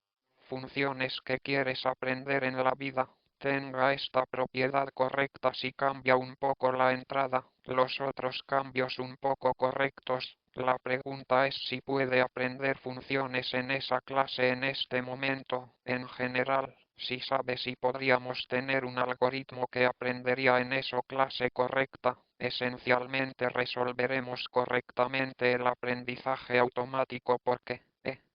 funciones que quieres aprender en la vida, tenga esta propiedad correcta si cambia un poco la entrada, los otros cambios un poco correctos, la pregunta es si puede aprender funciones en esa clase en este momento, en general. Si sabe si podríamos tener un algoritmo que aprendería en esa clase correcta, esencialmente resolveremos correctamente el aprendizaje automático porque,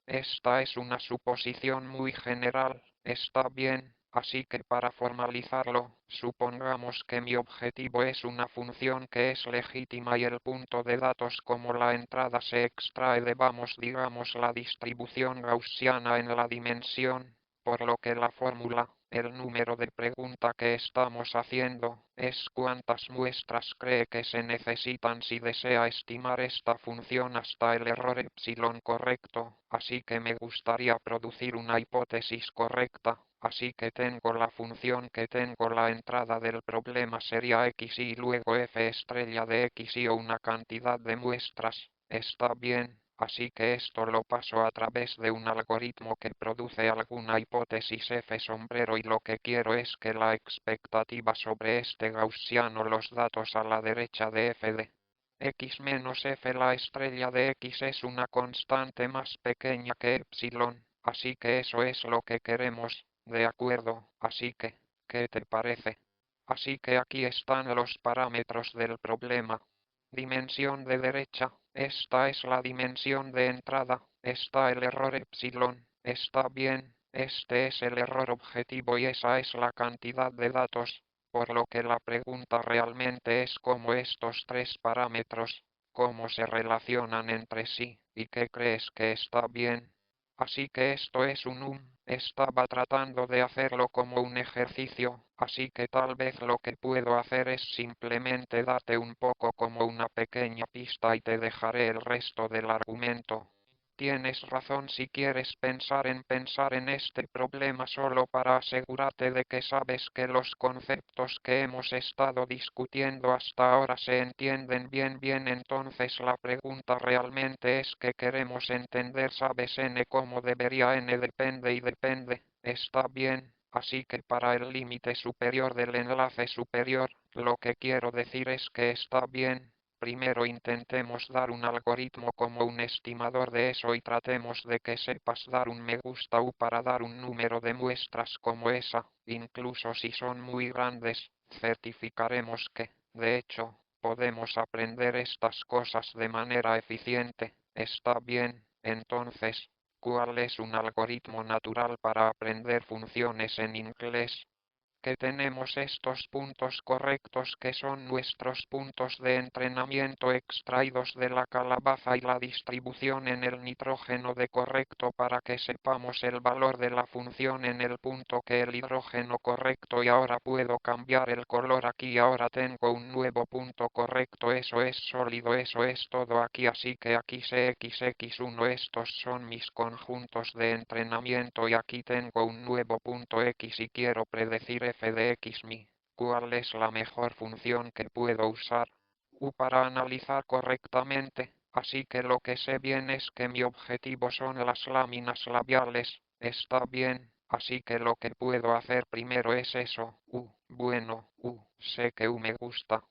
esta es una suposición muy general, está bien, así que para formalizarlo, supongamos que mi objetivo es una función que es legítima y el punto de datos como la entrada se extrae de digamos la distribución gaussiana en la dimensión, por lo que la fórmula, el número de pregunta que estamos haciendo, es cuántas muestras cree que se necesitan si desea estimar esta función hasta el error epsilon correcto, así que me gustaría producir una hipótesis correcta, así que tengo la función que tengo la entrada del problema sería x y luego f estrella de x y o una cantidad de muestras, está bien. Así que esto lo paso a través de un algoritmo que produce alguna hipótesis f sombrero y lo que quiero es que la expectativa sobre este gaussiano los datos a la derecha de f de x menos f la estrella de x es una constante más pequeña que epsilon, así que eso es lo que queremos, de acuerdo, así que, ¿qué te parece? Así que aquí están los parámetros del problema. Dimensión de derecha, esta es la dimensión de entrada, está el error epsilon, está bien, este es el error objetivo y esa es la cantidad de datos. por lo que la pregunta realmente es cómo estos tres parámetros, cómo se relacionan entre sí, y qué crees que está bien. Así que esto es estaba tratando de hacerlo como un ejercicio, así que tal vez lo que puedo hacer es simplemente darte un poco como una pequeña pista y te dejaré el resto del argumento. Tienes razón si quieres pensar en este problema solo para asegurarte de que sabes que los conceptos que hemos estado discutiendo hasta ahora se entienden bien. Entonces la pregunta realmente es que queremos entender, ¿sabes? N cómo debería, N depende y depende, está bien. Así que para el límite superior del enlace superior, lo que quiero decir es que está bien. Primero intentemos dar un algoritmo como un estimador de eso y tratemos de que sepas dar un me gusta u para dar un número de muestras como esa, incluso si son muy grandes, certificaremos que, de hecho, podemos aprender estas cosas de manera eficiente. Está bien, entonces, ¿cuál es un algoritmo natural para aprender funciones en inglés? Que tenemos estos puntos correctos que son nuestros puntos de entrenamiento extraídos de la calabaza y la distribución en el nitrógeno de correcto para que sepamos el valor de la función en el punto que el hidrógeno correcto y ahora puedo cambiar el color aquí y ahora tengo un nuevo punto correcto, eso es sólido, eso es todo aquí, así que aquí sé XX1, estos son mis conjuntos de entrenamiento y aquí tengo un nuevo punto X y quiero predecir f de x mi. ¿Cuál es la mejor función que puedo usar? U para analizar correctamente, así que lo que sé bien es que mi objetivo son las láminas labiales, está bien, así que lo que puedo hacer primero es eso, bueno, sé que me gusta.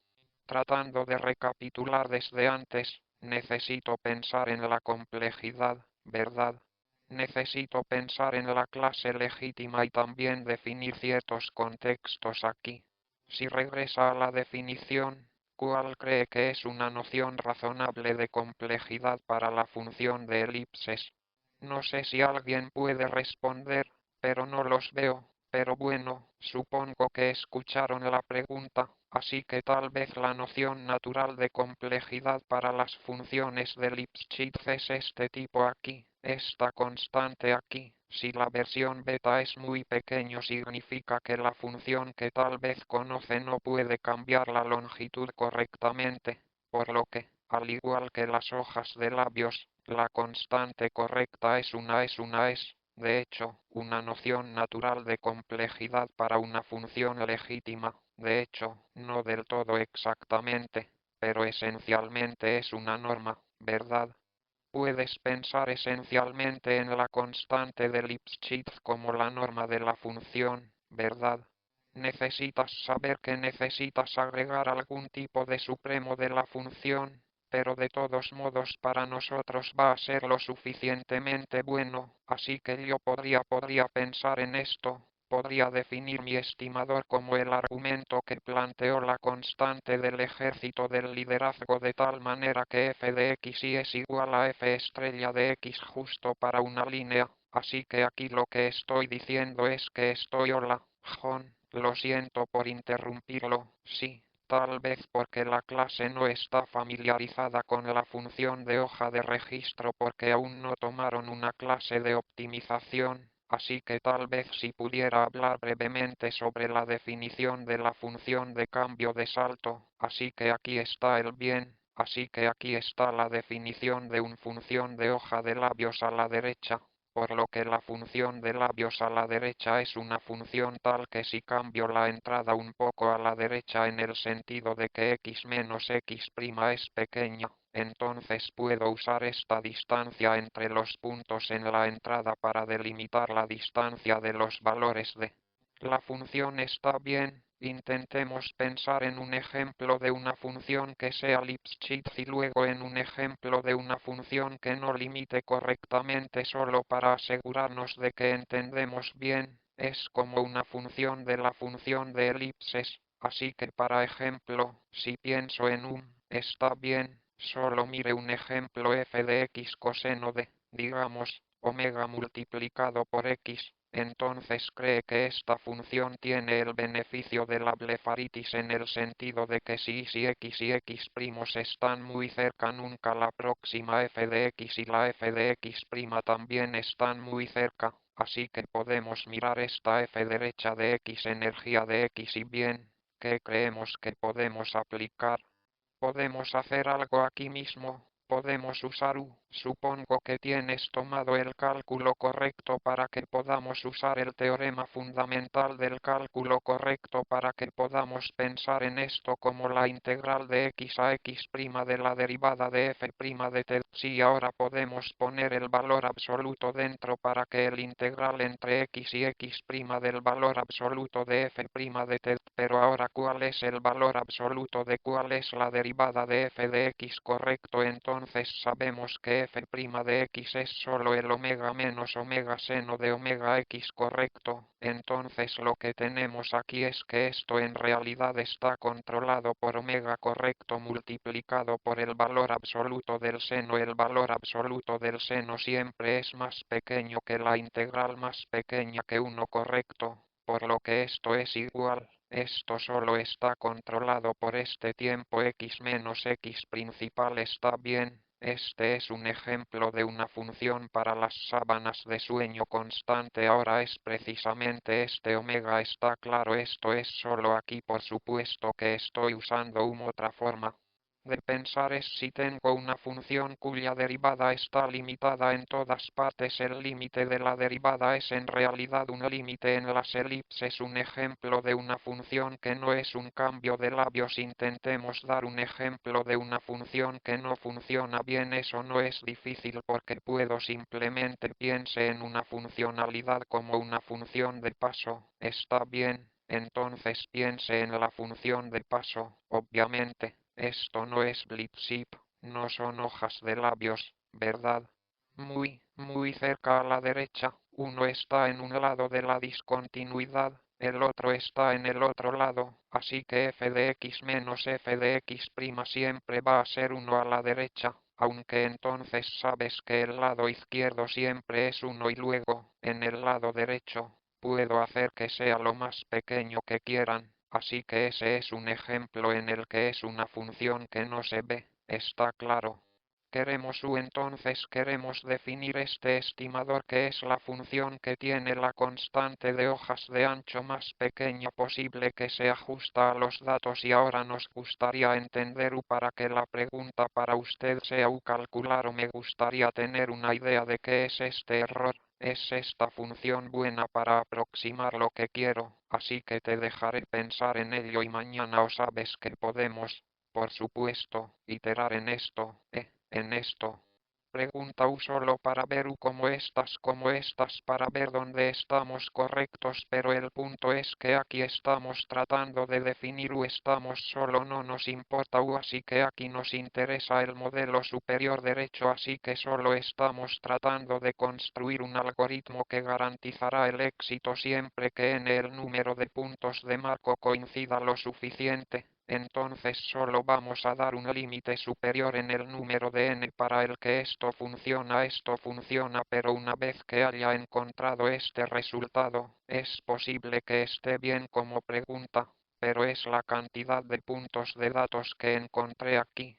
Tratando de recapitular desde antes, necesito pensar en la complejidad, ¿verdad? Necesito pensar en la clase legítima y también definir ciertos contextos aquí. Si regresa a la definición, ¿cuál cree que es una noción razonable de complejidad para la función de elipses? No sé si alguien puede responder, pero no los veo. Pero bueno, supongo que escucharon la pregunta, así que tal vez la noción natural de complejidad para las funciones de Lipschitz es este tipo aquí, esta constante aquí. Si la versión beta es muy pequeño significa que la función que tal vez conoce no puede cambiar la longitud correctamente, por lo que, al igual que las hojas de labios, la constante correcta es. De hecho, una noción natural de complejidad para una función legítima, de hecho, no del todo exactamente, pero esencialmente es una norma, ¿verdad? Puedes pensar esencialmente en la constante de Lipschitz como la norma de la función, ¿verdad? Necesitas saber que necesitas agregar algún tipo de supremo de la función, pero de todos modos para nosotros va a ser lo suficientemente bueno, así que yo podría pensar en esto, podría definir mi estimador como el argumento que planteó la constante del ejército del liderazgo de tal manera que f de x y es igual a f estrella de x justo para una línea, así que aquí lo que estoy diciendo es que hola, John, lo siento por interrumpirlo, sí. Tal vez porque la clase no está familiarizada con la función de hoja de registro porque aún no tomaron una clase de optimización, así que tal vez si pudiera hablar brevemente sobre la definición de la función de cambio de salto, así que aquí está el bien, así que aquí está la definición de una función de hoja de labios a la derecha. Por lo que la función de labios a la derecha es una función tal que si cambio la entrada un poco a la derecha en el sentido de que x menos x' es pequeño, entonces puedo usar esta distancia entre los puntos en la entrada para delimitar la distancia de los valores de la función. Está bien. Intentemos pensar en un ejemplo de una función que sea Lipschitz y luego en un ejemplo de una función que no limite correctamente solo para asegurarnos de que entendemos bien. Es como una función de la función de elipses, así que para ejemplo, si pienso en está bien, solo mire un ejemplo f de x coseno de, digamos, omega multiplicado por x. entonces cree que esta función tiene el beneficio de la blefaritis en el sentido de que si x y x' están muy cerca nunca la próxima f de x y la f de x' también están muy cerca, así que podemos mirar esta f derecha de x energía de x y bien, ¿qué creemos que podemos aplicar? Podemos hacer algo aquí mismo. Podemos usar U. Supongo que tienes tomado el cálculo correcto para que podamos usar el teorema fundamental del cálculo correcto para que podamos pensar en esto como la integral de x a x' de la derivada de f' de t. Sí, ahora podemos poner el valor absoluto dentro para que el integral entre x y x' del valor absoluto de f' de t. Pero ahora, ¿cuál es el valor absoluto de cuál es la derivada de f de x correcto? Entonces sabemos que f' de x es solo el omega menos omega seno de omega x correcto. Entonces lo que tenemos aquí es que esto en realidad está controlado por omega correcto multiplicado por el valor absoluto del seno. El valor absoluto del seno siempre es más pequeño que la integral más pequeña que 1 correcto, por lo que esto es igual. Esto solo está controlado por este tiempo x menos x principal. Está bien. Este es un ejemplo de una función para las sábanas de sueño constante. Ahora es precisamente este omega. Está claro, esto es solo aquí, por supuesto que estoy usando una otra forma de pensar es si tengo una función cuya derivada está limitada en todas partes. El límite de la derivada es en realidad un límite en las elipses, un ejemplo de una función que no es un cambio de labios. Intentemos dar un ejemplo de una función que no funciona bien. Eso no es difícil porque puedo simplemente piense en una funcionalidad como una función de paso. ¿Está bien? Entonces piense en la función de paso, obviamente. Esto no es Blipzip, no son hojas de labios, ¿verdad? Muy cerca a la derecha, uno está en un lado de la discontinuidad, el otro está en el otro lado, así que f de x menos f de x' siempre va a ser 1 a la derecha, aunque entonces sabes que el lado izquierdo siempre es 1 y luego, en el lado derecho, puedo hacer que sea lo más pequeño que quieran. Así que ese es un ejemplo en el que es una función que no se ve, está claro. Queremos U, entonces queremos definir este estimador que es la función que tiene la constante de hojas de ancho más pequeña posible que se ajusta a los datos, y ahora nos gustaría entender U para que la pregunta para usted sea U calcular, o me gustaría tener una idea de qué es este error. ¿Es esta función buena para aproximar lo que quiero? Así que te dejaré pensar en ello y mañana o sabes que podemos, por supuesto, iterar en esto, en esto. Pregunta U solo para ver U como estas para ver dónde estamos correctos, pero el punto es que aquí estamos tratando de definir U, estamos solo, no nos importa U, así que aquí nos interesa el modelo superior derecho, así que solo estamos tratando de construir un algoritmo que garantizará el éxito siempre que n el número de puntos de marco coincida lo suficiente. Entonces solo vamos a dar un límite superior en el número de n para el que esto funciona, pero una vez que haya encontrado este resultado, es posible que esté bien como pregunta, pero es la cantidad de puntos de datos que encontré aquí,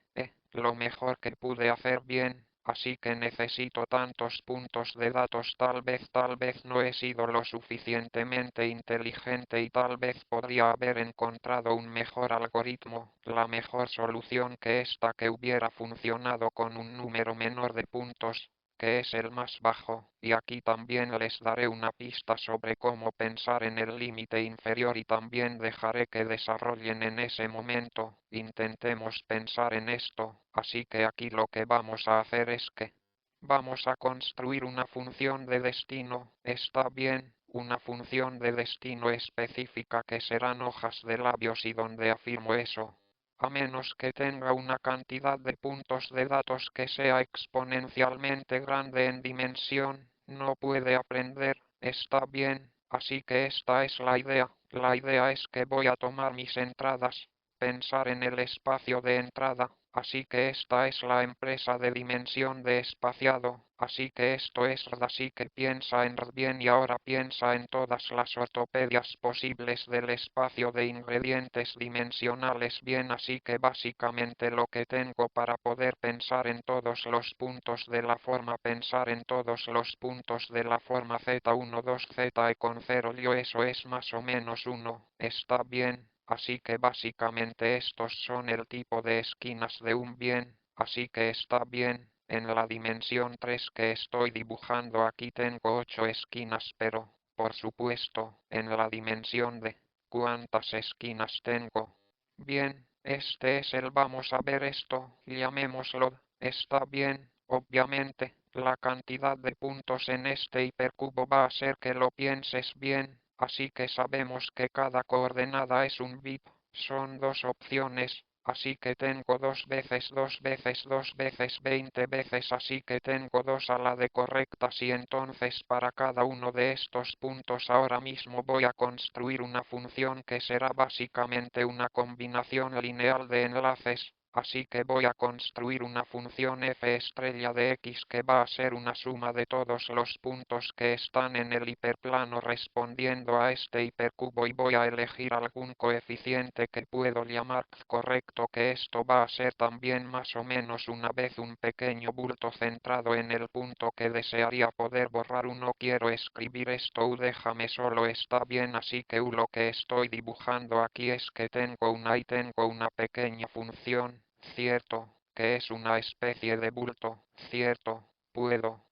lo mejor que pude hacer bien. Así que necesito tantos puntos de datos, tal vez no he sido lo suficientemente inteligente y tal vez podría haber encontrado un mejor algoritmo, la mejor solución que esta que hubiera funcionado con un número menor de puntos, que es el más bajo, y aquí también les daré una pista sobre cómo pensar en el límite inferior y también dejaré que desarrollen en ese momento. Intentemos pensar en esto, así que aquí lo que vamos a hacer es que vamos a construir una función de destino, está bien, una función de destino específica que serán hojas de labios y donde afirmo eso. A menos que tenga una cantidad de puntos de datos que sea exponencialmente grande en dimensión, no puede aprender, está bien, así que esta es la idea. La idea es que voy a tomar mis entradas, pensar en el espacio de entrada, así que esta es la empresa de dimensión de espaciado, así que esto es RD, así que piensa en RD bien y ahora piensa en todas las ortopedias posibles del espacio de ingredientes dimensionales bien, así que básicamente lo que tengo para poder pensar en todos los puntos de la forma, pensar en todos los puntos de la forma Z1, 2, Z con 0, yo eso es más o menos 1, está bien. Así que básicamente estos son el tipo de esquinas de un bien, así que está bien. En la dimensión 3 que estoy dibujando aquí tengo 8 esquinas, pero, por supuesto, en la dimensión de ¿cuántas esquinas tengo? Bien, este es el vamos a ver esto, llamémoslo, está bien, obviamente, la cantidad de puntos en este hipercubo va a ser que lo pienses bien. Así que sabemos que cada coordenada es un bit, son dos opciones, así que tengo 2 veces 2 veces 2 veces 20 veces, así que tengo 2 a la de correctas y entonces para cada uno de estos puntos ahora mismo voy a construir una función que será básicamente una combinación lineal de enlaces. Así que voy a construir una función f estrella de x que va a ser una suma de todos los puntos que están en el hiperplano respondiendo a este hipercubo y voy a elegir algún coeficiente que puedo llamar correcto, que esto va a ser también más o menos una vez un pequeño bulto centrado en el punto que desearía poder borrar. No quiero escribir esto, déjame solo, está bien, así que lo que estoy dibujando aquí es que tengo una pequeña función, cierto, que es una especie de bulto, cierto, puedo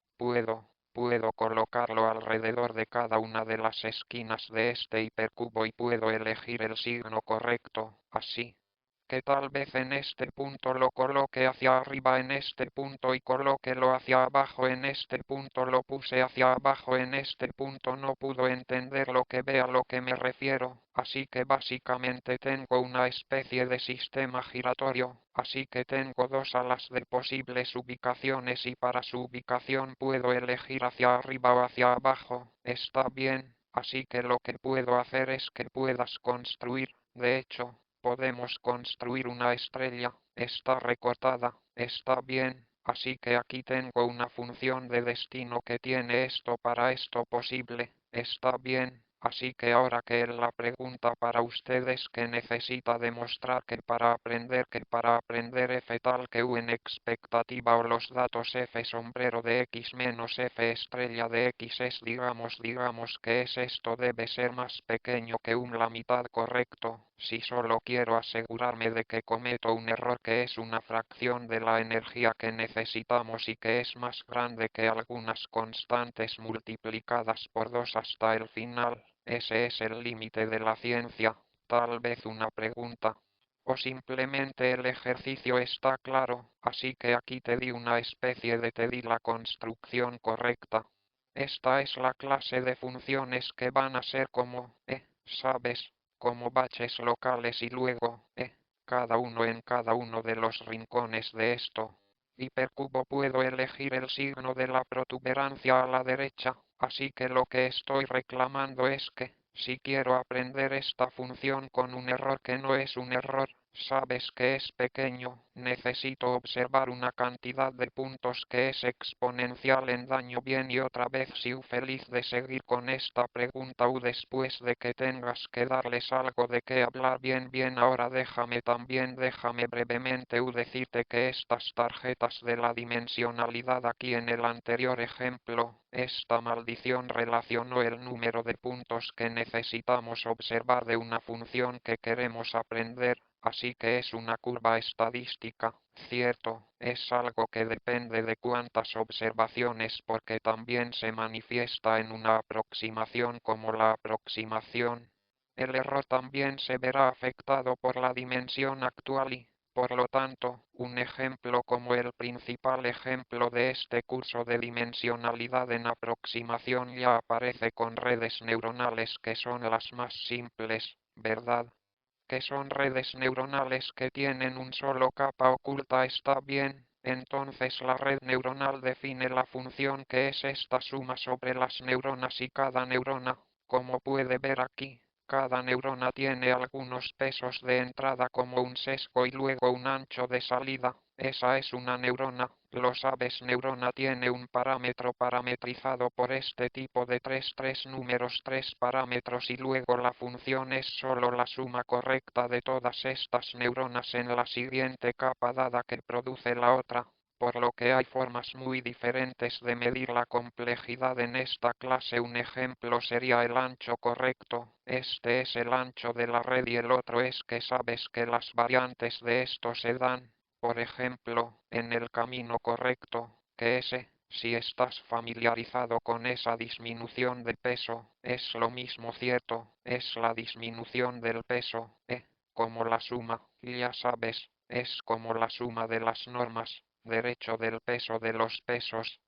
colocarlo alrededor de cada una de las esquinas de este hipercubo y puedo elegir el signo correcto, así que tal vez en este punto lo coloque hacia arriba en este punto y colóquelo hacia abajo en este punto, lo puse hacia abajo en este punto, no pudo entender lo que ve a lo que me refiero, así que básicamente tengo una especie de sistema giratorio, así que tengo dos alas de posibles ubicaciones y para su ubicación puedo elegir hacia arriba o hacia abajo, está bien, así que lo que puedo hacer es que puedas construir, de hecho, podemos construir una estrella, está recortada, está bien, así que aquí tengo una función de destino que tiene esto para esto posible, está bien, así que ahora que la pregunta para ustedes que necesita demostrar que para aprender f tal que u en expectativa o los datos f sombrero de x menos f estrella de x es digamos que es esto debe ser más pequeño que la mitad correcto, si solo quiero asegurarme de que cometo un error que es una fracción de la energía que necesitamos y que es más grande que algunas constantes multiplicadas por 2 hasta el final. Ese es el límite de la ciencia, tal vez una pregunta. O simplemente el ejercicio está claro, así que aquí te di una especie de te di la construcción correcta. Esta es la clase de funciones que van a ser como, ¿sabes? Como baches locales y luego, cada uno en cada uno de los rincones de esto. Hipercubo puedo elegir el signo de la protuberancia a la derecha, así que lo que estoy reclamando es que, si quiero aprender esta función con un error que no es un error, sabes que es pequeño, necesito observar una cantidad de puntos que es exponencial en daño bien y otra vez si feliz de seguir con esta pregunta u después de que tengas que darles algo de qué hablar bien ahora déjame brevemente decirte que estas tarjetas de la dimensionalidad aquí en el anterior ejemplo, esta maldición relacionó el número de puntos que necesitamos observar de una función que queremos aprender. Así que es una curva estadística, cierto, es algo que depende de cuántas observaciones porque también se manifiesta en una aproximación como la aproximación. El error también se verá afectado por la dimensión actual y, por lo tanto, un ejemplo como el principal ejemplo de este curso de dimensionalidad en aproximación ya aparece con redes neuronales que son las más simples, ¿verdad? Que son redes neuronales que tienen un solo capa oculta está bien, entonces la red neuronal define la función que es esta suma sobre las neuronas y cada neurona, como puede ver aquí, Cada neurona tiene algunos pesos de entrada como un sesgo y luego un ancho de salida. Esa es una neurona. Lo sabes, neurona tiene un parámetro parametrizado por este tipo de tres números, tres parámetros y luego la función es solo la suma correcta de todas estas neuronas en la siguiente capa dada que produce la otra. Por lo que hay formas muy diferentes de medir la complejidad en esta clase. Un ejemplo sería el ancho correcto. Este es el ancho de la red y el otro es que sabes que las variantes de esto se dan, por ejemplo, en el camino correcto, que ese, si estás familiarizado con esa disminución de peso, es lo mismo cierto, es la disminución del peso, como la suma, ya sabes, es como la suma de las normas. Derecho del peso de los pesos,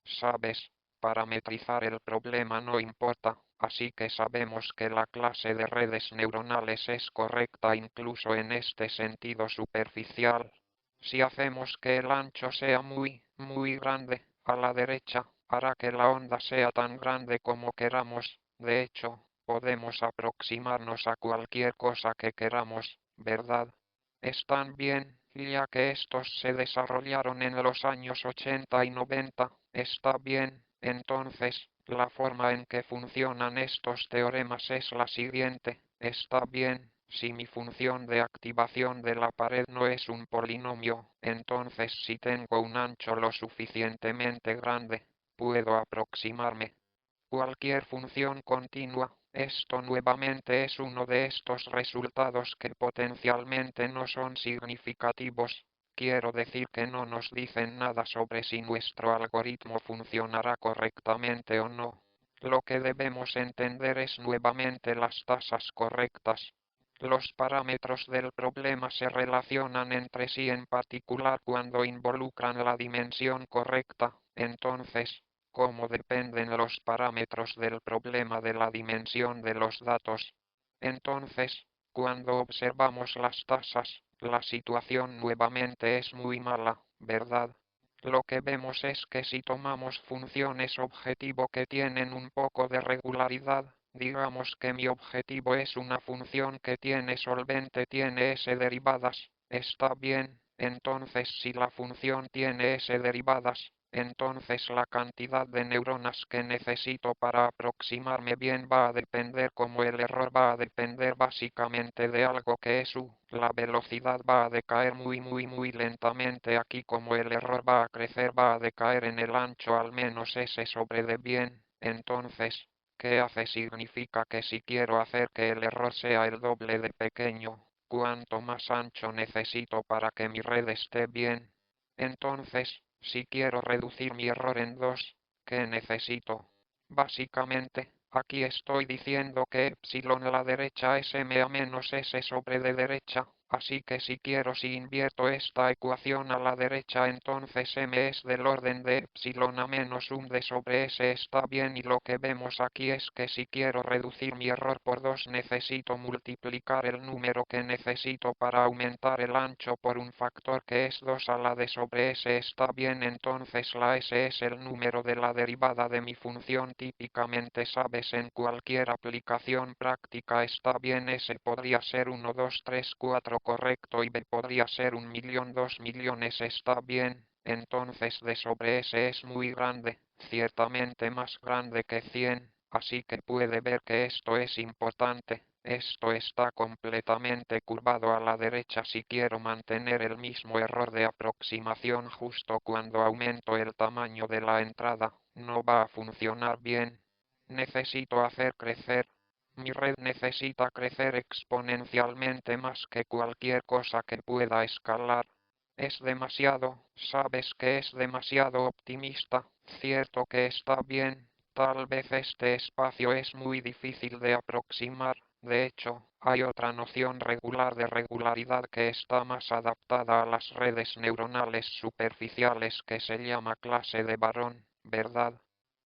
¿sabes? Parametrizar el problema no importa, así que sabemos que la clase de redes neuronales es correcta incluso en este sentido superficial. Si hacemos que el ancho sea muy, muy grande, a la derecha, hará que la onda sea tan grande como queramos. De hecho, podemos aproximarnos a cualquier cosa que queramos, ¿verdad? Están bien, ya que estos se desarrollaron en los años 80 y 90, está bien, entonces, la forma en que funcionan estos teoremas es la siguiente, está bien, si mi función de activación de la pared no es un polinomio, entonces si tengo un ancho lo suficientemente grande, puedo aproximarme. Cualquier función continua, esto nuevamente es uno de estos resultados que potencialmente no son significativos. Quiero decir que no nos dicen nada sobre si nuestro algoritmo funcionará correctamente o no. Lo que debemos entender es nuevamente las tasas correctas. Los parámetros del problema se relacionan entre sí en particular cuando involucran la dimensión correcta. Entonces, cómo dependen los parámetros del problema de la dimensión de los datos. Entonces, cuando observamos las tasas, la situación nuevamente es muy mala, ¿verdad? Lo que vemos es que si tomamos funciones objetivo que tienen un poco de regularidad, digamos que mi objetivo es una función que tiene solvente, tiene S derivadas, está bien, entonces si la función tiene S derivadas, entonces la cantidad de neuronas que necesito para aproximarme bien va a depender como el error va a depender básicamente de algo que es U. La velocidad va a decaer muy lentamente aquí como el error va a crecer va a decaer en el ancho al menos S sobre D bien. Entonces, ¿qué hace? Significa que si quiero hacer que el error sea el doble de pequeño, ¿cuánto más ancho necesito para que mi red esté bien? Entonces, si quiero reducir mi error en 2, ¿qué necesito? Básicamente, aquí estoy diciendo que epsilon a la derecha es m a menos s sobre d derecha, así que si invierto esta ecuación a la derecha entonces m es del orden de epsilon a menos un d sobre s está bien y lo que vemos aquí es que si quiero reducir mi error por 2 necesito multiplicar el número que necesito para aumentar el ancho por un factor que es 2 a la d sobre s está bien entonces la s es el número de la derivada de mi función típicamente sabes en cualquier aplicación práctica está bien s podría ser 1 2 3 4 correcto y b podría ser 1.000.000 2.000.000 está bien, entonces d sobre s es muy grande, ciertamente más grande que 100, así que puede ver que esto es importante. Esto está completamente curvado a la derecha si quiero mantener el mismo error de aproximación justo cuando aumento el tamaño de la entrada, no va a funcionar bien. Necesito hacer crecer. Mi red necesita crecer exponencialmente más que cualquier cosa que pueda escalar. Es demasiado, sabes que es demasiado optimista, cierto que está bien, tal vez este espacio es muy difícil de aproximar, de hecho, hay otra noción regular de regularidad que está más adaptada a las redes neuronales superficiales que se llama clase de varón, ¿verdad?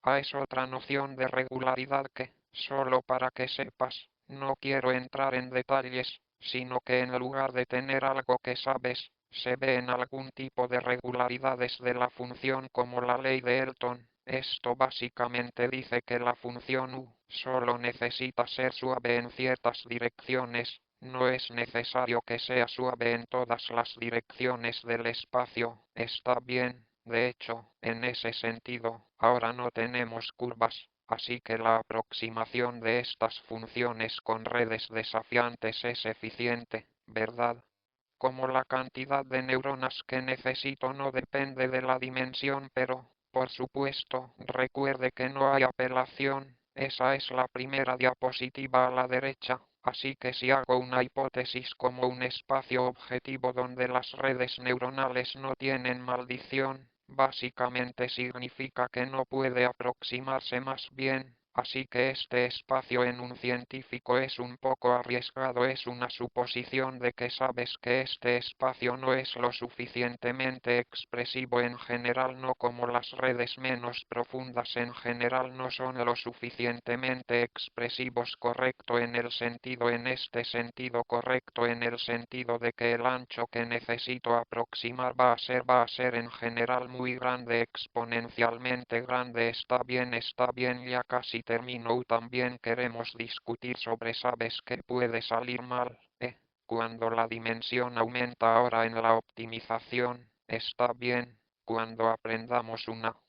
Es otra noción de regularidad que, solo para que sepas, no quiero entrar en detalles, sino que en lugar de tener algo que sabes, se ve en algún tipo de regularidades de la función como la ley de Elton, Esto básicamente dice que la función u solo necesita ser suave en ciertas direcciones, no es necesario que sea suave en todas las direcciones del espacio. Está bien, de hecho, en ese sentido, ahora no tenemos curvas, así que la aproximación de estas funciones con redes desafiantes es eficiente, ¿verdad? Como la cantidad de neuronas que necesito no depende de la dimensión, pero, por supuesto, recuerde que no hay apelación. Esa es la primera diapositiva a la derecha, así que si hago una hipótesis como un espacio objetivo donde las redes neuronales no tienen maldición, básicamente significa que no puede aproximarse más bien. Así que este espacio en un científico es un poco arriesgado, es una suposición de que sabes que este espacio no es lo suficientemente expresivo en general, no como las redes menos profundas en general no son lo suficientemente expresivos, correcto en este sentido correcto en el sentido de que el ancho que necesito aproximar va a ser en general muy grande, exponencialmente grande. Está bien, ya casi termino. También queremos discutir sobre sabes que puede salir mal, cuando la dimensión aumenta ahora en la optimización. Está bien, cuando aprendamos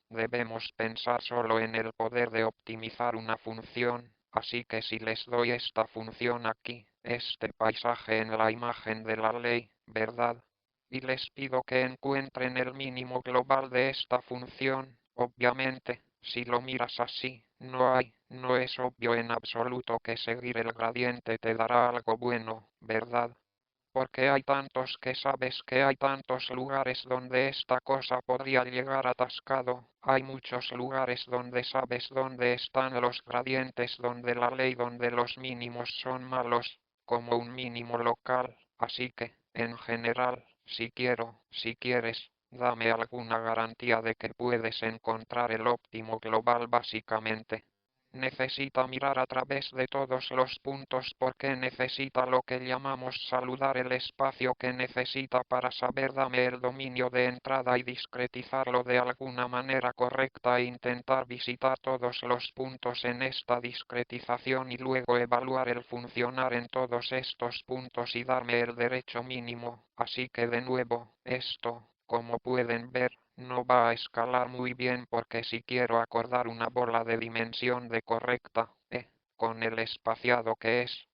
debemos pensar solo en el poder de optimizar una función. Así que si les doy esta función aquí, este paisaje en la imagen de la ley, ¿verdad? Y les pido que encuentren el mínimo global de esta función, obviamente, si lo miras así, no es obvio en absoluto que seguir el gradiente te dará algo bueno, ¿verdad? Porque hay tantos que sabes que hay tantos lugares donde esta cosa podría llegar atascado, hay muchos lugares donde sabes dónde están los gradientes, donde la ley, donde los mínimos son malos, como un mínimo local, así que, en general, si quieres, dame alguna garantía de que puedes encontrar el óptimo global básicamente. Necesita mirar a través de todos los puntos porque necesita lo que llamamos saludar el espacio que necesita para saber dame el dominio de entrada y discretizarlo de alguna manera correcta e intentar visitar todos los puntos en esta discretización y luego evaluar el funcionar en todos estos puntos y darme el derecho mínimo. Así que de nuevo, esto, como pueden ver, no va a escalar muy bien porque si quiero acordar una bola de dimensión de correcta, con el espaciado que es,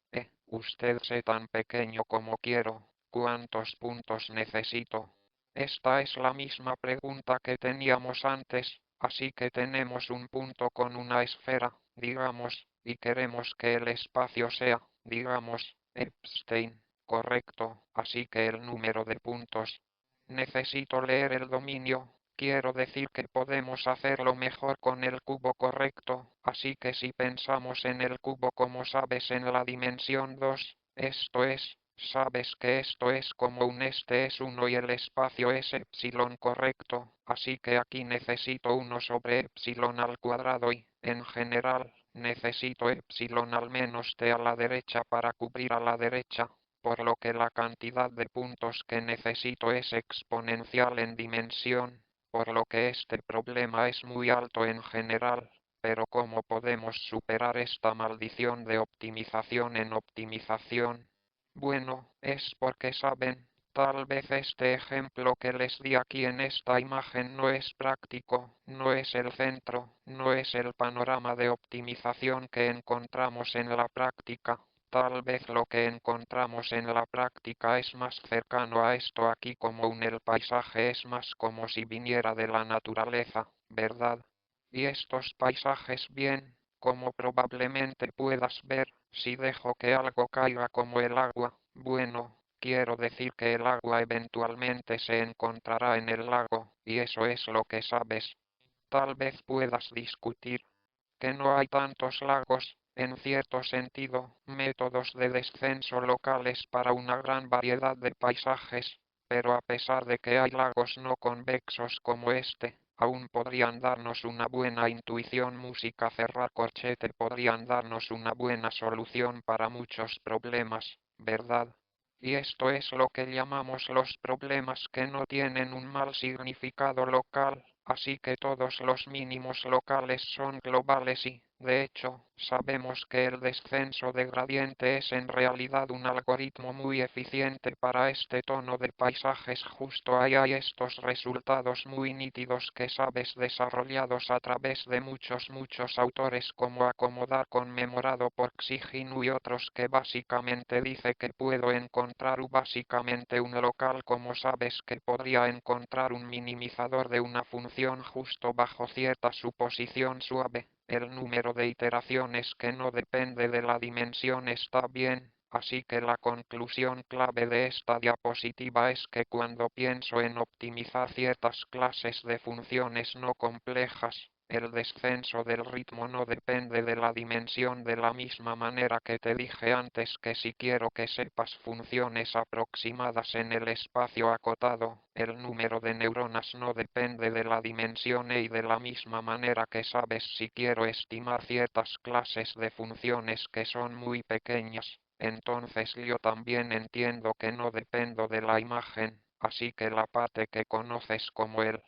usted sé tan pequeño como quiero, ¿cuántos puntos necesito? Esta es la misma pregunta que teníamos antes, así que tenemos un punto con una esfera, digamos, y queremos que el espacio sea, digamos, Epstein, correcto, así que el número de puntos. Necesito leer el dominio, quiero decir que podemos hacerlo mejor con el cubo correcto, así que si pensamos en el cubo como sabes en la dimensión 2, esto es, sabes que esto es como un este es 1 y el espacio es epsilon correcto, así que aquí necesito 1 sobre epsilon al cuadrado y, en general, necesito epsilon al menos t a la derecha para cubrir a la derecha, por lo que la cantidad de puntos que necesito es exponencial en dimensión, por lo que este problema es muy alto en general. Pero ¿cómo podemos superar esta maldición de optimización en optimización? Bueno, es porque saben, tal vez este ejemplo que les di aquí en esta imagen no es práctico, no es el centro, no es el panorama de optimización que encontramos en la práctica. Tal vez lo que encontramos en la práctica es más cercano a esto aquí como el paisaje es más como si viniera de la naturaleza, ¿verdad? Y estos paisajes bien, como probablemente puedas ver, si dejo que algo caiga como el agua, bueno, quiero decir que el agua eventualmente se encontrará en el lago, y eso es lo que sabes. Tal vez puedas discutir que no hay tantos lagos, en cierto sentido, métodos de descenso locales para una gran variedad de paisajes, pero a pesar de que hay lagos no convexos como este, aún podrían darnos una buena intuición música cerrar corchete podrían darnos una buena solución para muchos problemas, ¿verdad? Y esto es lo que llamamos los problemas que no tienen un mal significado local, así que todos los mínimos locales son globales y, de hecho, sabemos que el descenso de gradiente es en realidad un algoritmo muy eficiente para este tono de paisajes. Justo ahí hay estos resultados muy nítidos que sabes desarrollados a través de muchos autores como Acomodar conmemorado por Xiginu y otros que básicamente dice que puedo encontrar básicamente un local como sabes que podría encontrar un minimizador de una función justo bajo cierta suposición suave. El número de iteraciones que no depende de la dimensión está bien, así que la conclusión clave de esta diapositiva es que cuando pienso en optimizar ciertas clases de funciones no complejas, el descenso del ritmo no depende de la dimensión de la misma manera que te dije antes que si quiero que sepas funciones aproximadas en el espacio acotado, el número de neuronas no depende de la dimensión y de la misma manera que sabes si quiero estimar ciertas clases de funciones que son muy pequeñas. Entonces yo también entiendo que no dependo de la imagen, así que la parte que conoces como el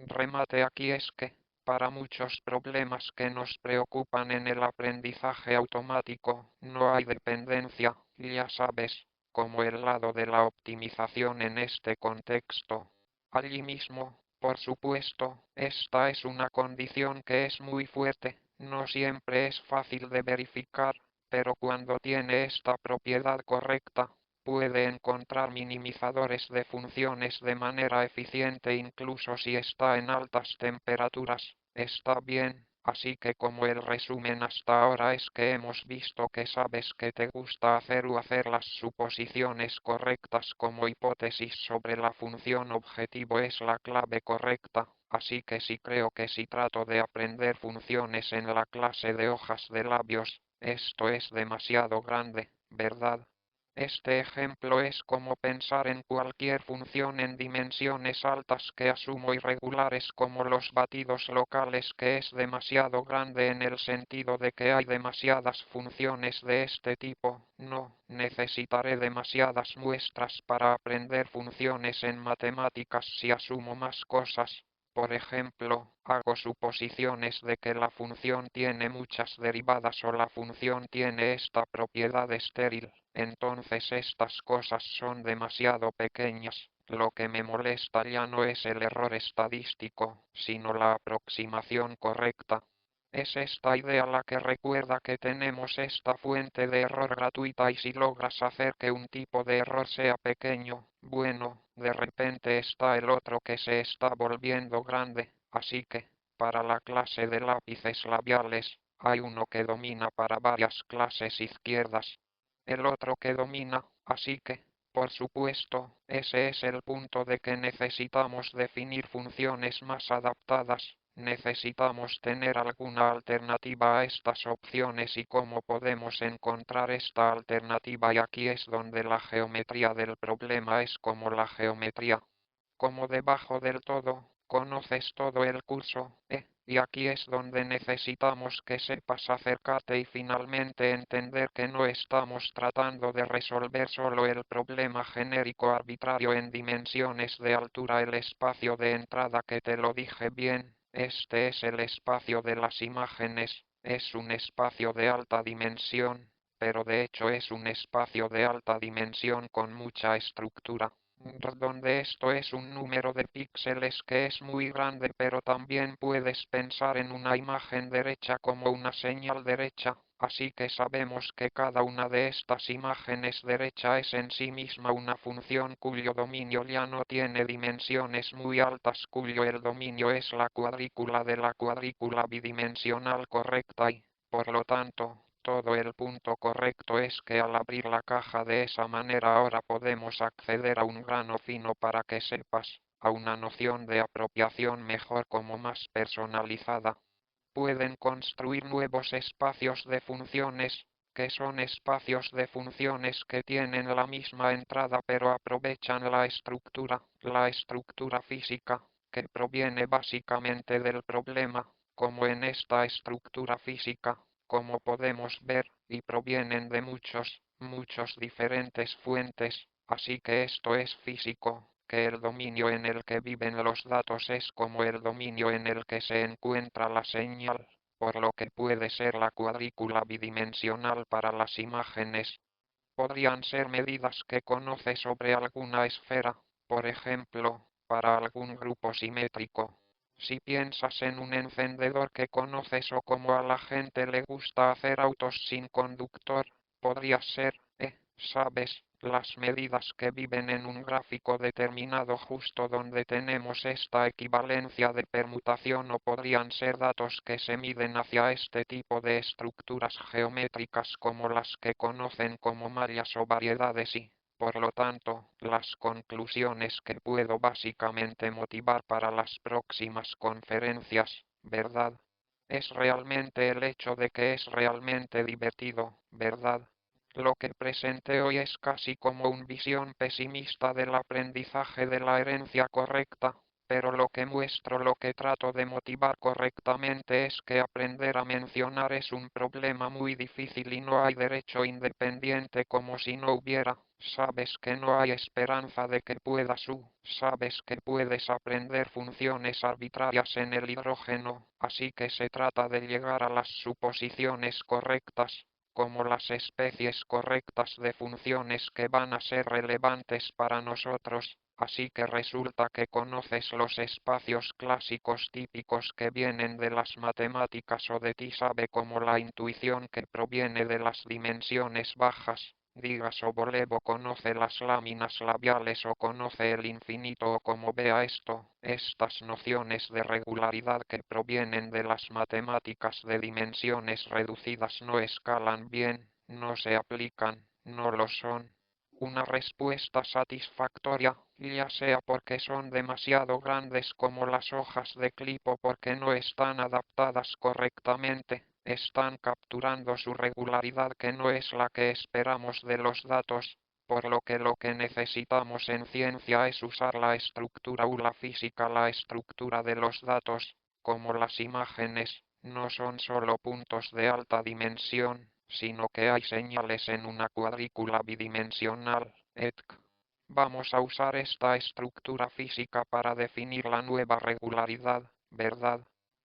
remate aquí es que, para muchos problemas que nos preocupan en el aprendizaje automático, no hay dependencia, ya sabes, como el lado de la optimización en este contexto. Allí mismo, por supuesto, esta es una condición que es muy fuerte, no siempre es fácil de verificar, pero cuando tiene esta propiedad correcta, puede encontrar minimizadores de funciones de manera eficiente incluso si está en altas temperaturas. Está bien, así que como el resumen hasta ahora es que hemos visto que sabes que te gusta hacer o hacer las suposiciones correctas como hipótesis sobre la función objetivo es la clave correcta. Así que sí creo que si trato de aprender funciones en la clase de hojas de labios, esto es demasiado grande, ¿verdad? Este ejemplo es como pensar en cualquier función en dimensiones altas que asumo irregulares como los batidos locales que es demasiado grande en el sentido de que hay demasiadas funciones de este tipo. No, necesitaré demasiadas muestras para aprender funciones en matemáticas si asumo más cosas. Por ejemplo, hago suposiciones de que la función tiene muchas derivadas o la función tiene esta propiedad estéril. Entonces estas cosas son demasiado pequeñas. Lo que me molesta ya no es el error estadístico, sino la aproximación correcta. Es esta idea la que recuerda que tenemos esta fuente de error gratuita y si logras hacer que un tipo de error sea pequeño, bueno, de repente está el otro que se está volviendo grande, así que, para la clase de lápices labiales, hay uno que domina para varias clases izquierdas, el otro que domina, así que, por supuesto, ese es el punto de que necesitamos definir funciones más adaptadas. Necesitamos tener alguna alternativa a estas opciones y cómo podemos encontrar esta alternativa y aquí es donde la geometría del problema es como la geometría. Como debajo del todo, conoces todo el curso, y aquí es donde necesitamos que sepas acercarte y finalmente entender que no estamos tratando de resolver solo el problema genérico arbitrario en dimensiones de altura, el espacio de entrada que te lo dije bien, este es el espacio de las imágenes, es un espacio de alta dimensión, pero de hecho es un espacio de alta dimensión con mucha estructura donde esto es un número de píxeles que es muy grande, pero también puedes pensar en una imagen derecha como una señal derecha, así que sabemos que cada una de estas imágenes derecha es en sí misma una función cuyo dominio ya no tiene dimensiones muy altas, cuyo el dominio es la cuadrícula de la cuadrícula bidimensional correcta y, por lo tanto, todo el punto correcto es que al abrir la caja de esa manera ahora podemos acceder a un grano fino para que sepas, a una noción de apropiación mejor como más personalizada. Pueden construir nuevos espacios de funciones, que son espacios de funciones que tienen la misma entrada pero aprovechan la estructura física, que proviene básicamente del problema, como en esta estructura física, como podemos ver, y provienen de muchos diferentes fuentes, así que esto es físico, que el dominio en el que viven los datos es como el dominio en el que se encuentra la señal, por lo que puede ser la cuadrícula bidimensional para las imágenes. Podrían ser medidas que conoce sobre alguna esfera, por ejemplo, para algún grupo simétrico. Si piensas en un encendedor que conoces o como a la gente le gusta hacer autos sin conductor, podría ser, sabes, las medidas que viven en un gráfico determinado justo donde tenemos esta equivalencia de permutación o podrían ser datos que se miden hacia este tipo de estructuras geométricas como las que conocen como mallas o variedades y, por lo tanto, las conclusiones que puedo básicamente motivar para las próximas conferencias, ¿verdad? Es realmente el hecho de que es realmente divertido, ¿verdad? Lo que presenté hoy es casi como una visión pesimista del aprendizaje de la herencia correcta, pero lo que muestro, lo que trato de motivar correctamente es que aprender a mencionar es un problema muy difícil y no hay derecho independiente como si no hubiera. Sabes que no hay esperanza de que puedas sabes que puedes aprender funciones arbitrarias en el hidrógeno, así que se trata de llegar a las suposiciones correctas como las especies correctas de funciones que van a ser relevantes para nosotros, así que resulta que conoces los espacios clásicos típicos que vienen de las matemáticas o de ti sabe como la intuición que proviene de las dimensiones bajas. Digas o Bolevo conoce las láminas labiales o conoce el infinito o como vea esto, estas nociones de regularidad que provienen de las matemáticas de dimensiones reducidas no escalan bien, no se aplican, no lo son. Una respuesta satisfactoria, ya sea porque son demasiado grandes como las hojas de clip o porque no están adaptadas correctamente, están capturando su regularidad que no es la que esperamos de los datos, por lo que necesitamos en ciencia es usar la estructura o la física, la estructura de los datos, como las imágenes, no son solo puntos de alta dimensión, sino que hay señales en una cuadrícula bidimensional, etc. Vamos a usar esta estructura física para definir la nueva regularidad, ¿verdad?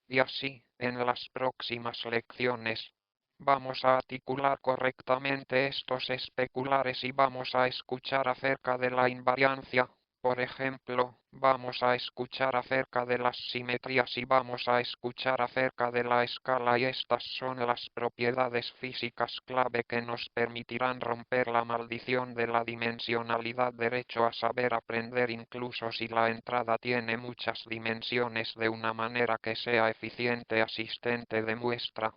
Y así, en las próximas lecciones, vamos a articular correctamente estos especulares y vamos a escuchar acerca de la invariancia. Por ejemplo, vamos a escuchar acerca de las simetrías y vamos a escuchar acerca de la escala y estas son las propiedades físicas clave que nos permitirán romper la maldición de la dimensionalidad, derecho a saber aprender incluso si la entrada tiene muchas dimensiones de una manera que sea eficiente asistente de muestra.